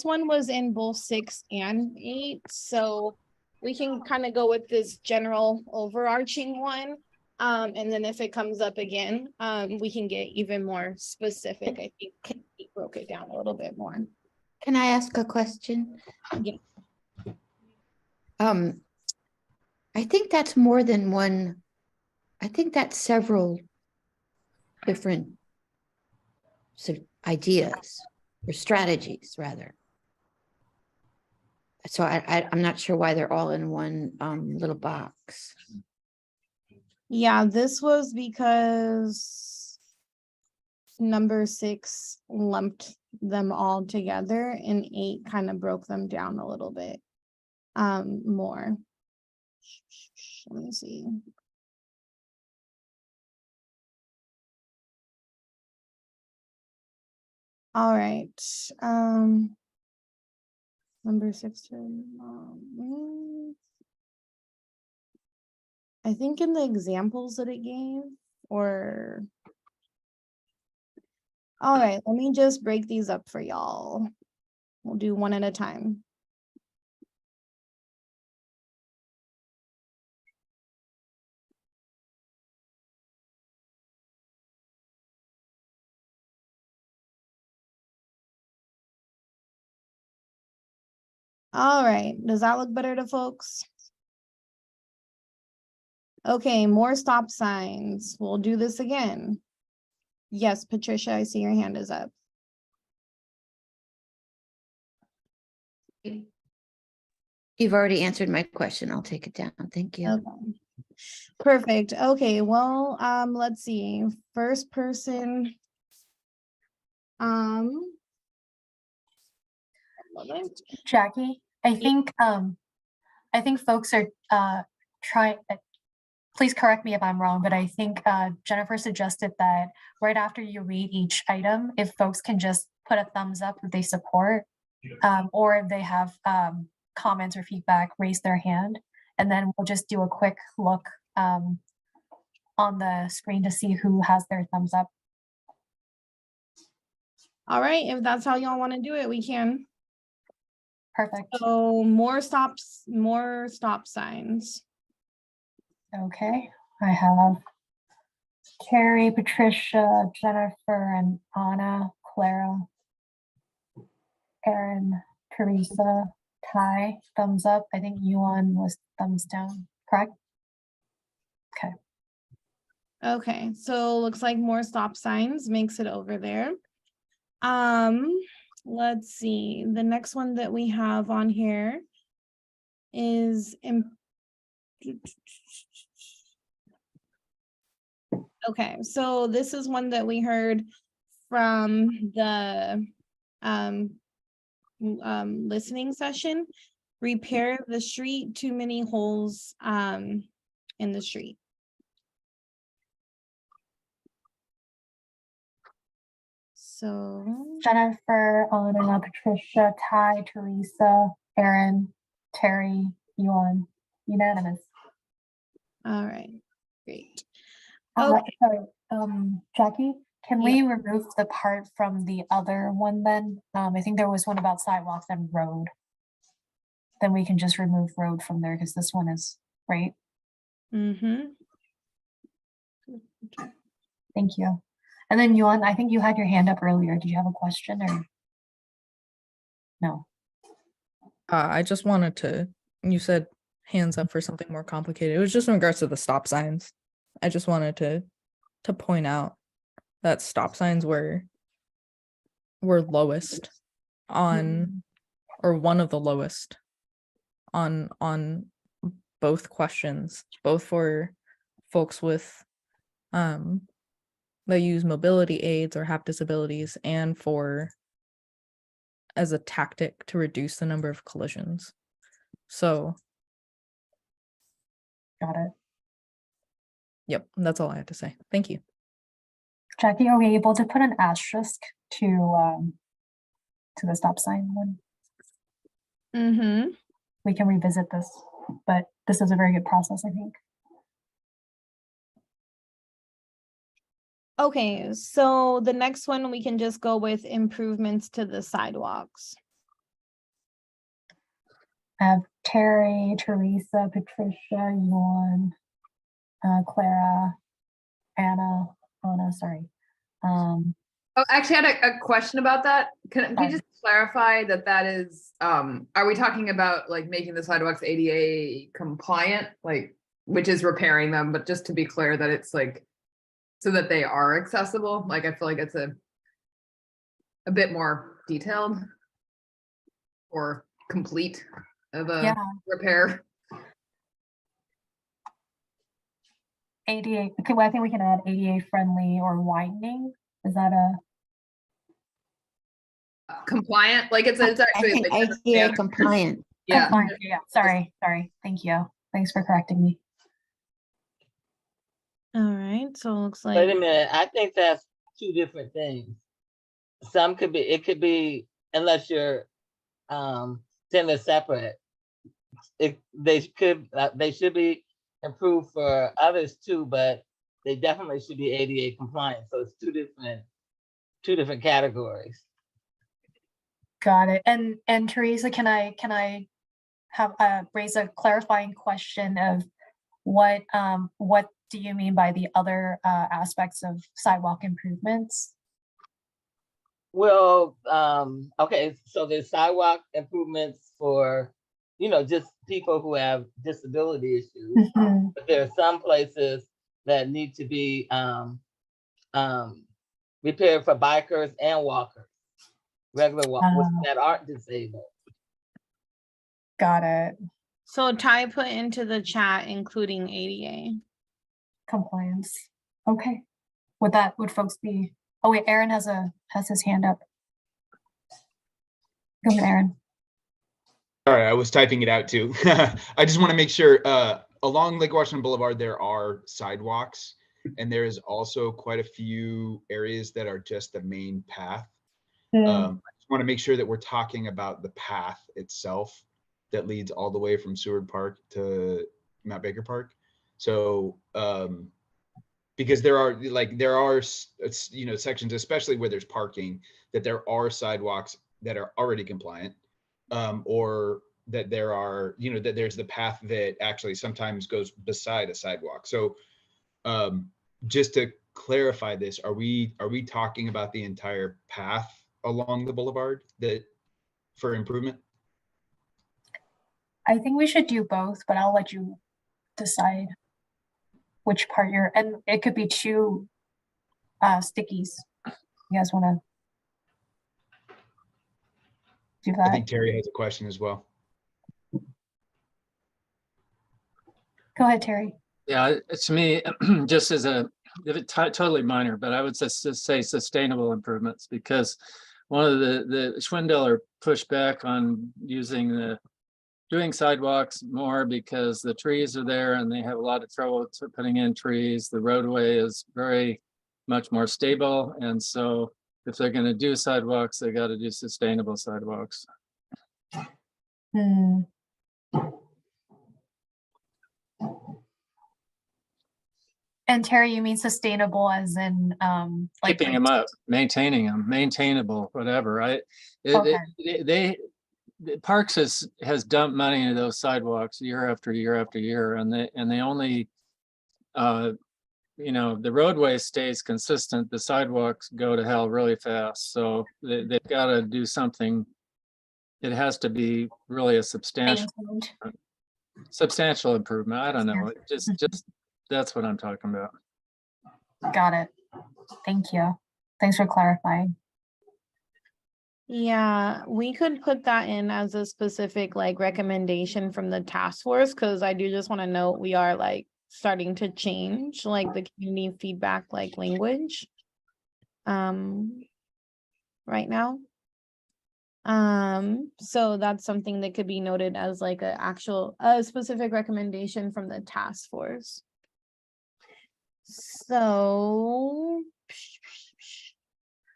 [SPEAKER 1] one was in both 6 and 8, so we can kind of go with this general overarching one. And then if it comes up again, we can get even more specific. I think we broke it down a little bit more.
[SPEAKER 7] Can I ask a question?
[SPEAKER 1] Yeah.
[SPEAKER 7] I think that's more than one. I think that's several different ideas or strategies, rather. So I'm not sure why they're all in one little box.
[SPEAKER 1] Yeah, this was because number 6 lumped them all together and 8 kind of broke them down a little bit more. Let me see. All right. Number 6. I think in the examples that it gave, or all right, let me just break these up for y'all. We'll do one at a time. All right, does that look better to folks? Okay, more stop signs. We'll do this again. Yes, Patricia, I see your hand is up.
[SPEAKER 7] You've already answered my question. I'll take it down. Thank you.
[SPEAKER 1] Okay. Perfect. Okay, well, let's see. First person.
[SPEAKER 6] Jackie, I think folks are trying, please correct me if I'm wrong, but I think Jennifer suggested that right after you read each item, if folks can just put a thumbs up if they support, or if they have comments or feedback, raise their hand, and then we'll just do a quick look on the screen to see who has their thumbs up.
[SPEAKER 1] All right, if that's how y'all want to do it, we can.
[SPEAKER 6] Perfect.
[SPEAKER 1] So more stop signs.
[SPEAKER 6] Okay, I have Carrie, Patricia, Jennifer, and Anna, Clara, Erin, Teresa, Ty, thumbs up. I think Yuan was thumbs down, correct? Okay.
[SPEAKER 1] Okay, so looks like more stop signs makes it over there. Let's see. The next one that we have on here is okay, so this is one that we heard from the listening session. Repair the street, too many holes in the street. So
[SPEAKER 6] Jennifer, Anna, Patricia, Ty, Teresa, Erin, Terry, Yuan, unanimous.
[SPEAKER 1] all right, great.
[SPEAKER 6] Sorry, Jackie, can we remove the part from the other one then? I think there was one about sidewalks and road. Then we can just remove road from there because this one is right.
[SPEAKER 1] Mm-hmm.
[SPEAKER 6] Thank you. And then Yuan, I think you had your hand up earlier. Did you have a question or no?
[SPEAKER 4] I just wanted to, you said hands up for something more complicated. It was just in regards to the stop signs. I just wanted to point out that stop signs were lowest on, or one of the lowest on both questions, both for folks with that use mobility aids or have disabilities, and for as a tactic to reduce the number of collisions. So
[SPEAKER 6] got it.
[SPEAKER 4] Yep, that's all I have to say. Thank you.
[SPEAKER 6] Jackie, are we able to put an asterisk to the stop sign one?
[SPEAKER 1] Mm-hmm.
[SPEAKER 6] We can revisit this, but this is a very good process, I think.
[SPEAKER 1] Okay, so the next one we can just go with improvements to the sidewalks.
[SPEAKER 6] I have Terry, Teresa, Patricia, Yuan, Clara, Anna, sorry.
[SPEAKER 12] Oh, actually, I had a question about that. Can you
[SPEAKER 6] Sorry.
[SPEAKER 12] just clarify that is, are we talking about like making the sidewalks ADA compliant, like, which is repairing them, but just to be clear that it's like, so that they are accessible? Like, I feel like it's a bit more detailed or complete of a
[SPEAKER 6] Yeah.
[SPEAKER 12] repair.
[SPEAKER 6] ADA, okay, well, I think we can add ADA friendly or widening. Is that a?
[SPEAKER 12] Compliant, like it's
[SPEAKER 7] I
[SPEAKER 12] actually
[SPEAKER 7] think
[SPEAKER 12] like
[SPEAKER 7] ADA compliant.
[SPEAKER 12] yeah.
[SPEAKER 6] Compliant, yeah, sorry, thank you. Thanks for correcting me.
[SPEAKER 1] All right, so it looks
[SPEAKER 3] Wait a
[SPEAKER 1] like,
[SPEAKER 3] minute, I think that's two different things. It could be, unless you're sending separate. They should be improved for others too, but they definitely should be ADA compliant. So it's two different categories.
[SPEAKER 6] Got it. And Teresa, can I have raise a clarifying question of what do you mean by the other aspects of sidewalk improvements?
[SPEAKER 3] Well, okay, so there's sidewalk improvements for, just people who have disability issues.
[SPEAKER 6] Mhm.
[SPEAKER 3] But there are some places that need to be repaired for bikers and walkers, regular walkers that aren't disabled.
[SPEAKER 6] Got it.
[SPEAKER 1] so Ty put into the chat, including ADA.
[SPEAKER 6] Compliance. Okay. Would folks be? Oh wait, Aaron has his hand up. Go ahead, Aaron.
[SPEAKER 5] Sorry, I was typing it out too. I just want to make sure along Lake Washington Boulevard, there are sidewalks, and there is also quite a few areas that are just the main path. I just want to make sure that we're talking about the path itself that leads all the way from Seward Park to Mount Baker Park. So, because there are sections, especially where there's parking, that there are sidewalks that are already compliant, or that there are, that there's the path that actually sometimes goes beside a sidewalk. So just to clarify this, are we talking about the entire path along the boulevard that for improvement?
[SPEAKER 6] I think we should do both, but I'll let you decide which part and it could be two stickies. You guys want to do that?
[SPEAKER 5] I think Terry has a question as well.
[SPEAKER 6] Go ahead, Terry.
[SPEAKER 2] Yeah, to me, just as totally minor, but I would just say sustainable improvements, because one of the Schwindeller pushed back on doing sidewalks more because the trees are there and they have a lot of trouble putting in trees. The roadway is very much more stable. And so if they're going to do sidewalks, they got to do sustainable sidewalks.
[SPEAKER 6] And Terry, you mean sustainable as in like
[SPEAKER 2] keeping them up, maintaining them, maintainable, whatever. Parks has dumped money into those sidewalks year after year after year, and they only the roadway stays consistent, the sidewalks go to hell really fast. So they've got to do something. It has to be really a substantial improvement. I don't know. Just that's what I'm talking about.
[SPEAKER 6] Got it. Thank you. Thanks for clarifying.
[SPEAKER 1] Yeah, we could put that in as a specific recommendation from the task force, because I do just want to note we are starting to change the community feedback language right now. So that's something that could be noted as a specific recommendation from the task force. So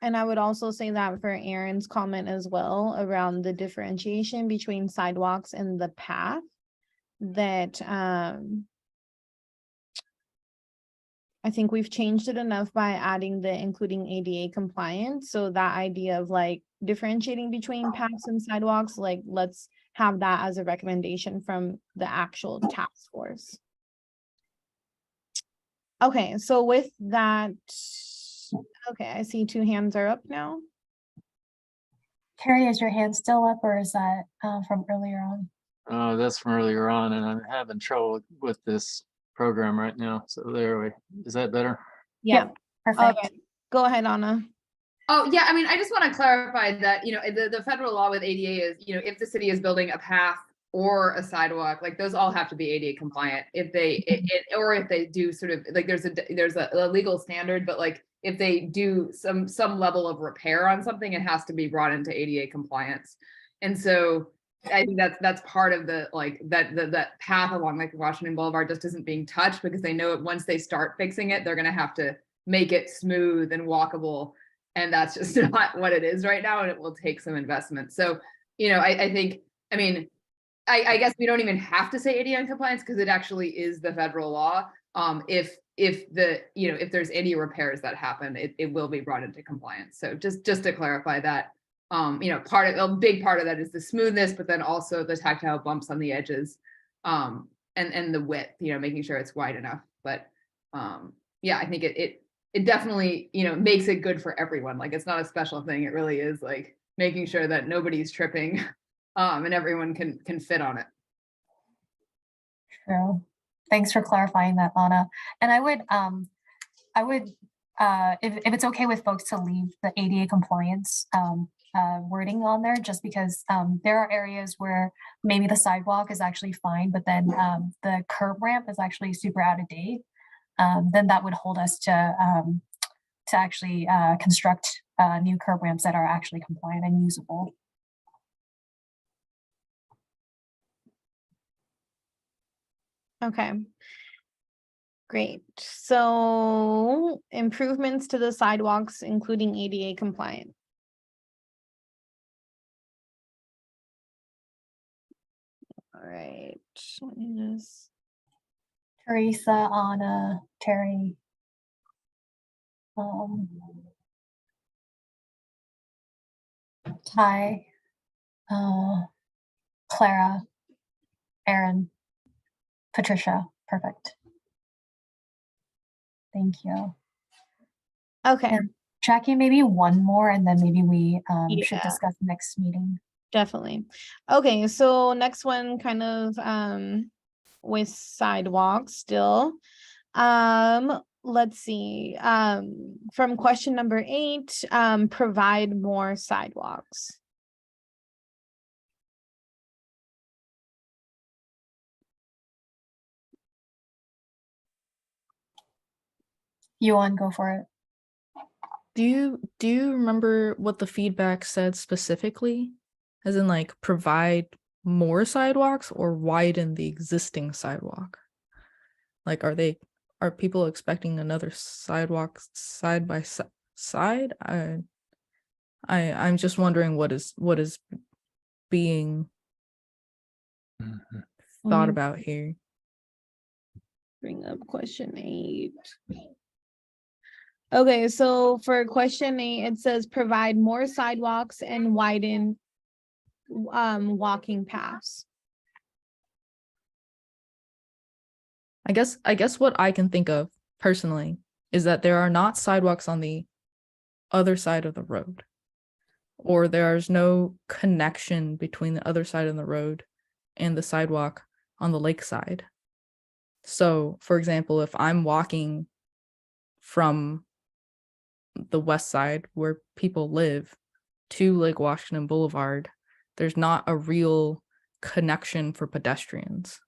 [SPEAKER 1] And I would also say that for Aaron's comment as well around the differentiation between sidewalks and the path, that I think we've changed it enough by adding the including ADA compliance. So that idea of like differentiating between paths and sidewalks, like let's have that as a recommendation from the actual task force. Okay, so with that, okay, I see 2 hands are up now.
[SPEAKER 6] Carrie, is your hand still up or is that from earlier on?
[SPEAKER 2] Oh, that's from earlier on, and I'm having trouble with this program right now. So there we, is that better?
[SPEAKER 1] Yeah,
[SPEAKER 6] Yep, perfect.
[SPEAKER 1] okay, go ahead, Anna.
[SPEAKER 12] Oh, yeah, I mean, I just want to clarify that, you know, the federal law with ADA is, you know, if the city is building a path or a sidewalk, like those all have to be ADA compliant. If they, or if they do sort of, like there's a legal standard, but like if they do some level of repair on something, it has to be brought into ADA compliance. And so I think that's part of the, like, that path along like Washington Boulevard just isn't being touched because they know it once they start fixing it, they're going to have to make it smooth and walkable. And that's just not what it is right now. And it will take some investment. So, you know, I think, I mean, I guess we don't even have to say ADA compliance because it actually is the federal law. If the, you know, if there's any repairs that happen, it will be brought into compliance. So just to clarify that, you know, a big part of that is the smoothness, but then also the tactile bumps on the edges, and the width, you know, making sure it's wide enough. But yeah, I think it definitely, you know, makes it good for everyone. Like it's not a special thing. It really is like making sure that nobody's tripping, and everyone can fit on it.
[SPEAKER 6] True. Thanks for clarifying that, Anna. And I would, if it's okay with folks to leave the ADA compliance wording on there, just because there are areas where maybe the sidewalk is actually fine, but then the curb ramp is actually super out of date. Then that would hold us to actually construct new curb ramps that are actually compliant and usable.
[SPEAKER 1] Okay. Great. So improvements to the sidewalks, including ADA compliant. All right. Let me just...
[SPEAKER 6] Teresa, Anna, Terry. Ty, Clara, Aaron, Patricia, perfect. Thank you.
[SPEAKER 1] Okay.
[SPEAKER 6] And Jackie, maybe one more, and then maybe we should
[SPEAKER 1] Yeah.
[SPEAKER 6] discuss next meeting.
[SPEAKER 1] Definitely. Okay, so next one kind of with sidewalks still. Let's see. From question number 8, provide more sidewalks.
[SPEAKER 6] Yuan, go for it.
[SPEAKER 4] Do you remember what the feedback said specifically? As in like provide more sidewalks or widen the existing sidewalk? Like are people expecting another sidewalk side by side? I'm just wondering what is being thought about here.
[SPEAKER 1] Bring up question 8. Okay, so for question 8, it says provide more sidewalks and widen walking paths.
[SPEAKER 4] I guess what I can think of personally is that there are not sidewalks on the other side of the road, or there's no connection between the other side of the road and the sidewalk on the lakeside. So, for example, if I'm walking from the west side where people live to Lake Washington Boulevard, there's not a real connection for pedestrians.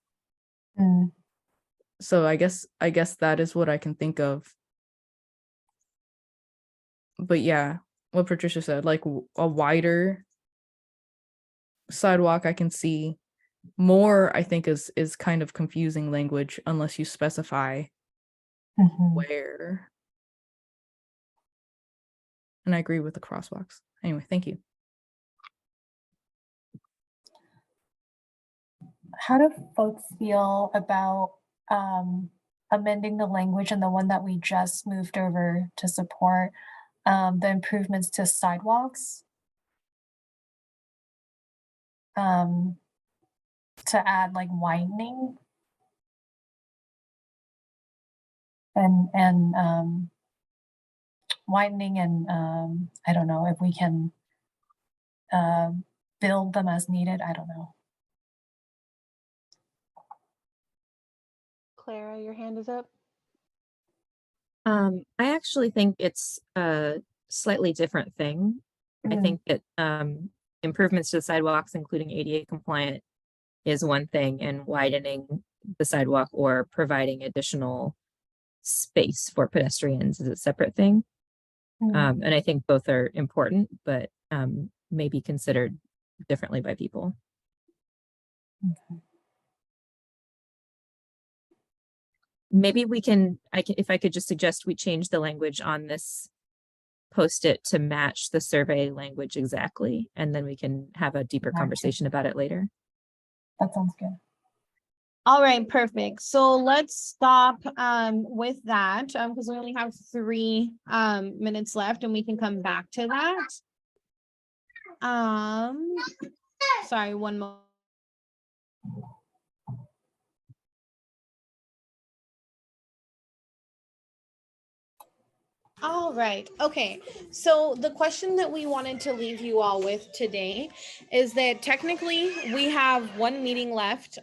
[SPEAKER 4] So I guess that is what I can think of. But yeah, what Patricia said, like a wider sidewalk I can see. More, I think, is kind of confusing language unless you specify where. And I agree with the crosswalks. Anyway, thank you.
[SPEAKER 6] How do folks feel about amending the language and the one that we just moved over to support the improvements to sidewalks? To add like widening and widening and I don't know if we can build them as needed. I don't know.
[SPEAKER 8] Clara, your hand is up.
[SPEAKER 11] I actually think it's a slightly different thing. I think that improvements to the sidewalks, including ADA compliant, is one thing, and widening the sidewalk or providing additional space for pedestrians is a separate thing. And I think both are important, but may be considered differently by people. Maybe we can, if I could just suggest we change the language on this post-it to match the survey language exactly, and then we can have a deeper conversation about it later.
[SPEAKER 6] That sounds good.
[SPEAKER 1] All right, perfect. So let's stop with that because we only have 3 minutes left and we can come back to that. Sorry, one more. All right. Okay. So the question that we wanted to leave you all with today is that technically we have 1 meeting left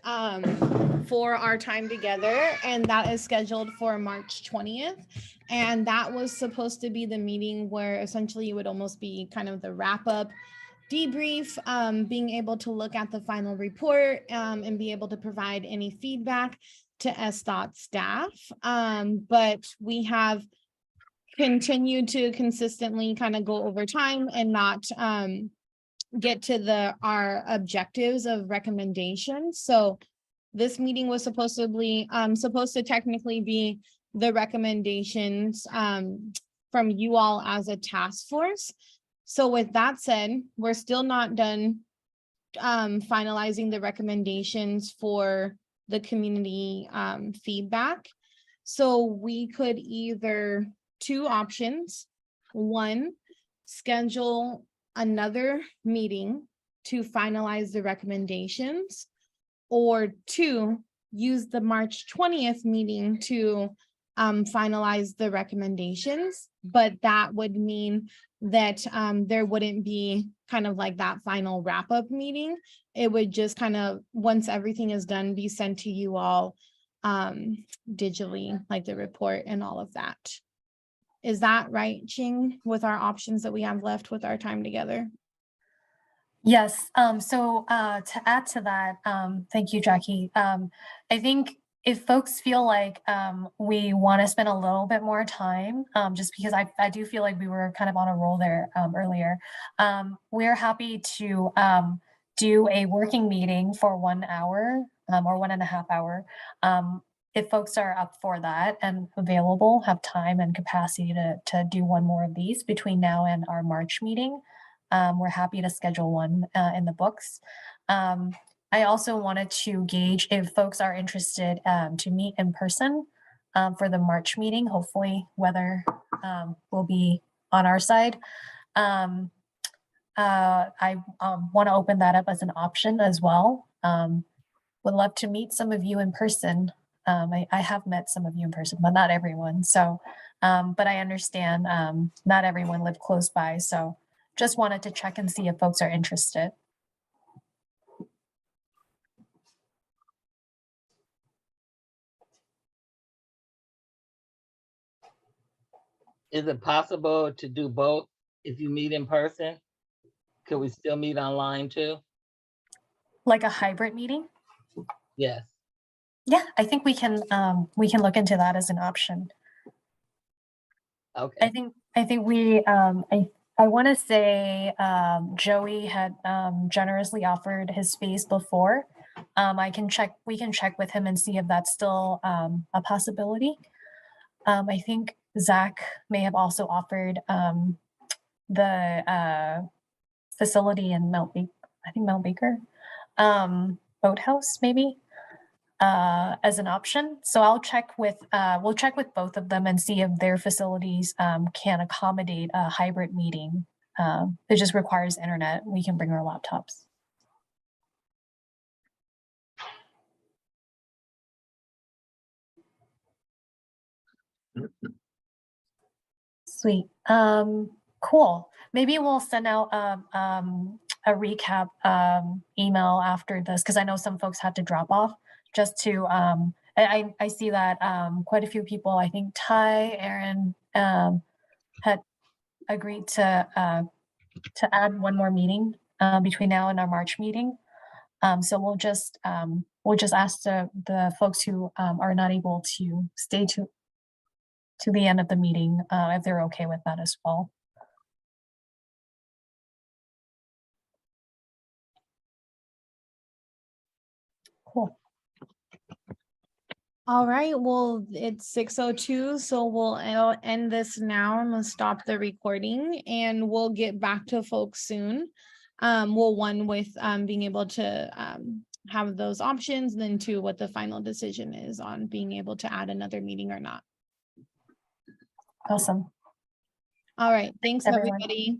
[SPEAKER 1] for our time together, and that is scheduled for March 20th. And that was supposed to be the meeting where essentially it would almost be kind of the wrap up debrief, being able to look at the final report and be able to provide any feedback to SDOT staff. But we have continue to consistently kind of go over time and not get to our objectives of recommendations. So this meeting was supposed to technically be the recommendations from you all as a task force. So with that said, we're still not done finalizing the recommendations for the community feedback. So we could either 2 options. 1, schedule another meeting to finalize the recommendations, or 2, use the March 20th meeting to finalize the recommendations. But that would mean that there wouldn't be kind of like that final wrap-up meeting. It would just kind of, once everything is done, be sent to you all digitally, like the report and all of that. Is that right, Ching, with our options that we have left with our time together?
[SPEAKER 6] Yes. So to add to that, thank you, Jackie. I think if folks feel like we want to spend a little bit more time, just because I do feel like we were kind of on a roll there earlier, we're happy to do a working meeting for 1 hour or 1.5 hours. If folks are up for that and available, have time and capacity to do 1 more of these between now and our March meeting, we're happy to schedule one in the books. I also wanted to gauge if folks are interested to meet in person for the March meeting. Hopefully weather will be on our side. I want to open that up as an option as well. Would love to meet some of you in person. I have met some of you in person, but not everyone. So, but I understand not everyone live close by. So just wanted to check and see if folks are interested.
[SPEAKER 3] Is it possible to do both if you meet in person? Could we still meet online too?
[SPEAKER 6] Like a hybrid meeting?
[SPEAKER 3] Yes.
[SPEAKER 6] Yeah, I think we can look into that as an option.
[SPEAKER 3] Okay.
[SPEAKER 6] I think we I want to say Joey had generously offered his space before. We can check with him and see if that's still a possibility. I think Zach may have also offered the facility in Mount Baker, boathouse maybe, as an option. So I'll check with, we'll check with both of them and see if their facilities can accommodate a hybrid meeting. It just requires internet. We can bring our laptops. Sweet. Cool. Maybe we'll send out a recap email after this, because I know some folks had to drop off, just to I see that quite a few people, I think Ty, Aaron, had agreed to add one more meeting between now and our March meeting. So we'll just ask the folks who are not able to stay to the end of the meeting if they're okay with that as well. Cool.
[SPEAKER 1] All right, well, it's 6:02, so we'll end this now and we'll stop the recording and we'll get back to folks soon. One with being able to have those options, and then two, what the final decision is on being able to add another meeting or not.
[SPEAKER 6] Awesome.
[SPEAKER 1] All right, thanks
[SPEAKER 6] Everyone.
[SPEAKER 1] everybody.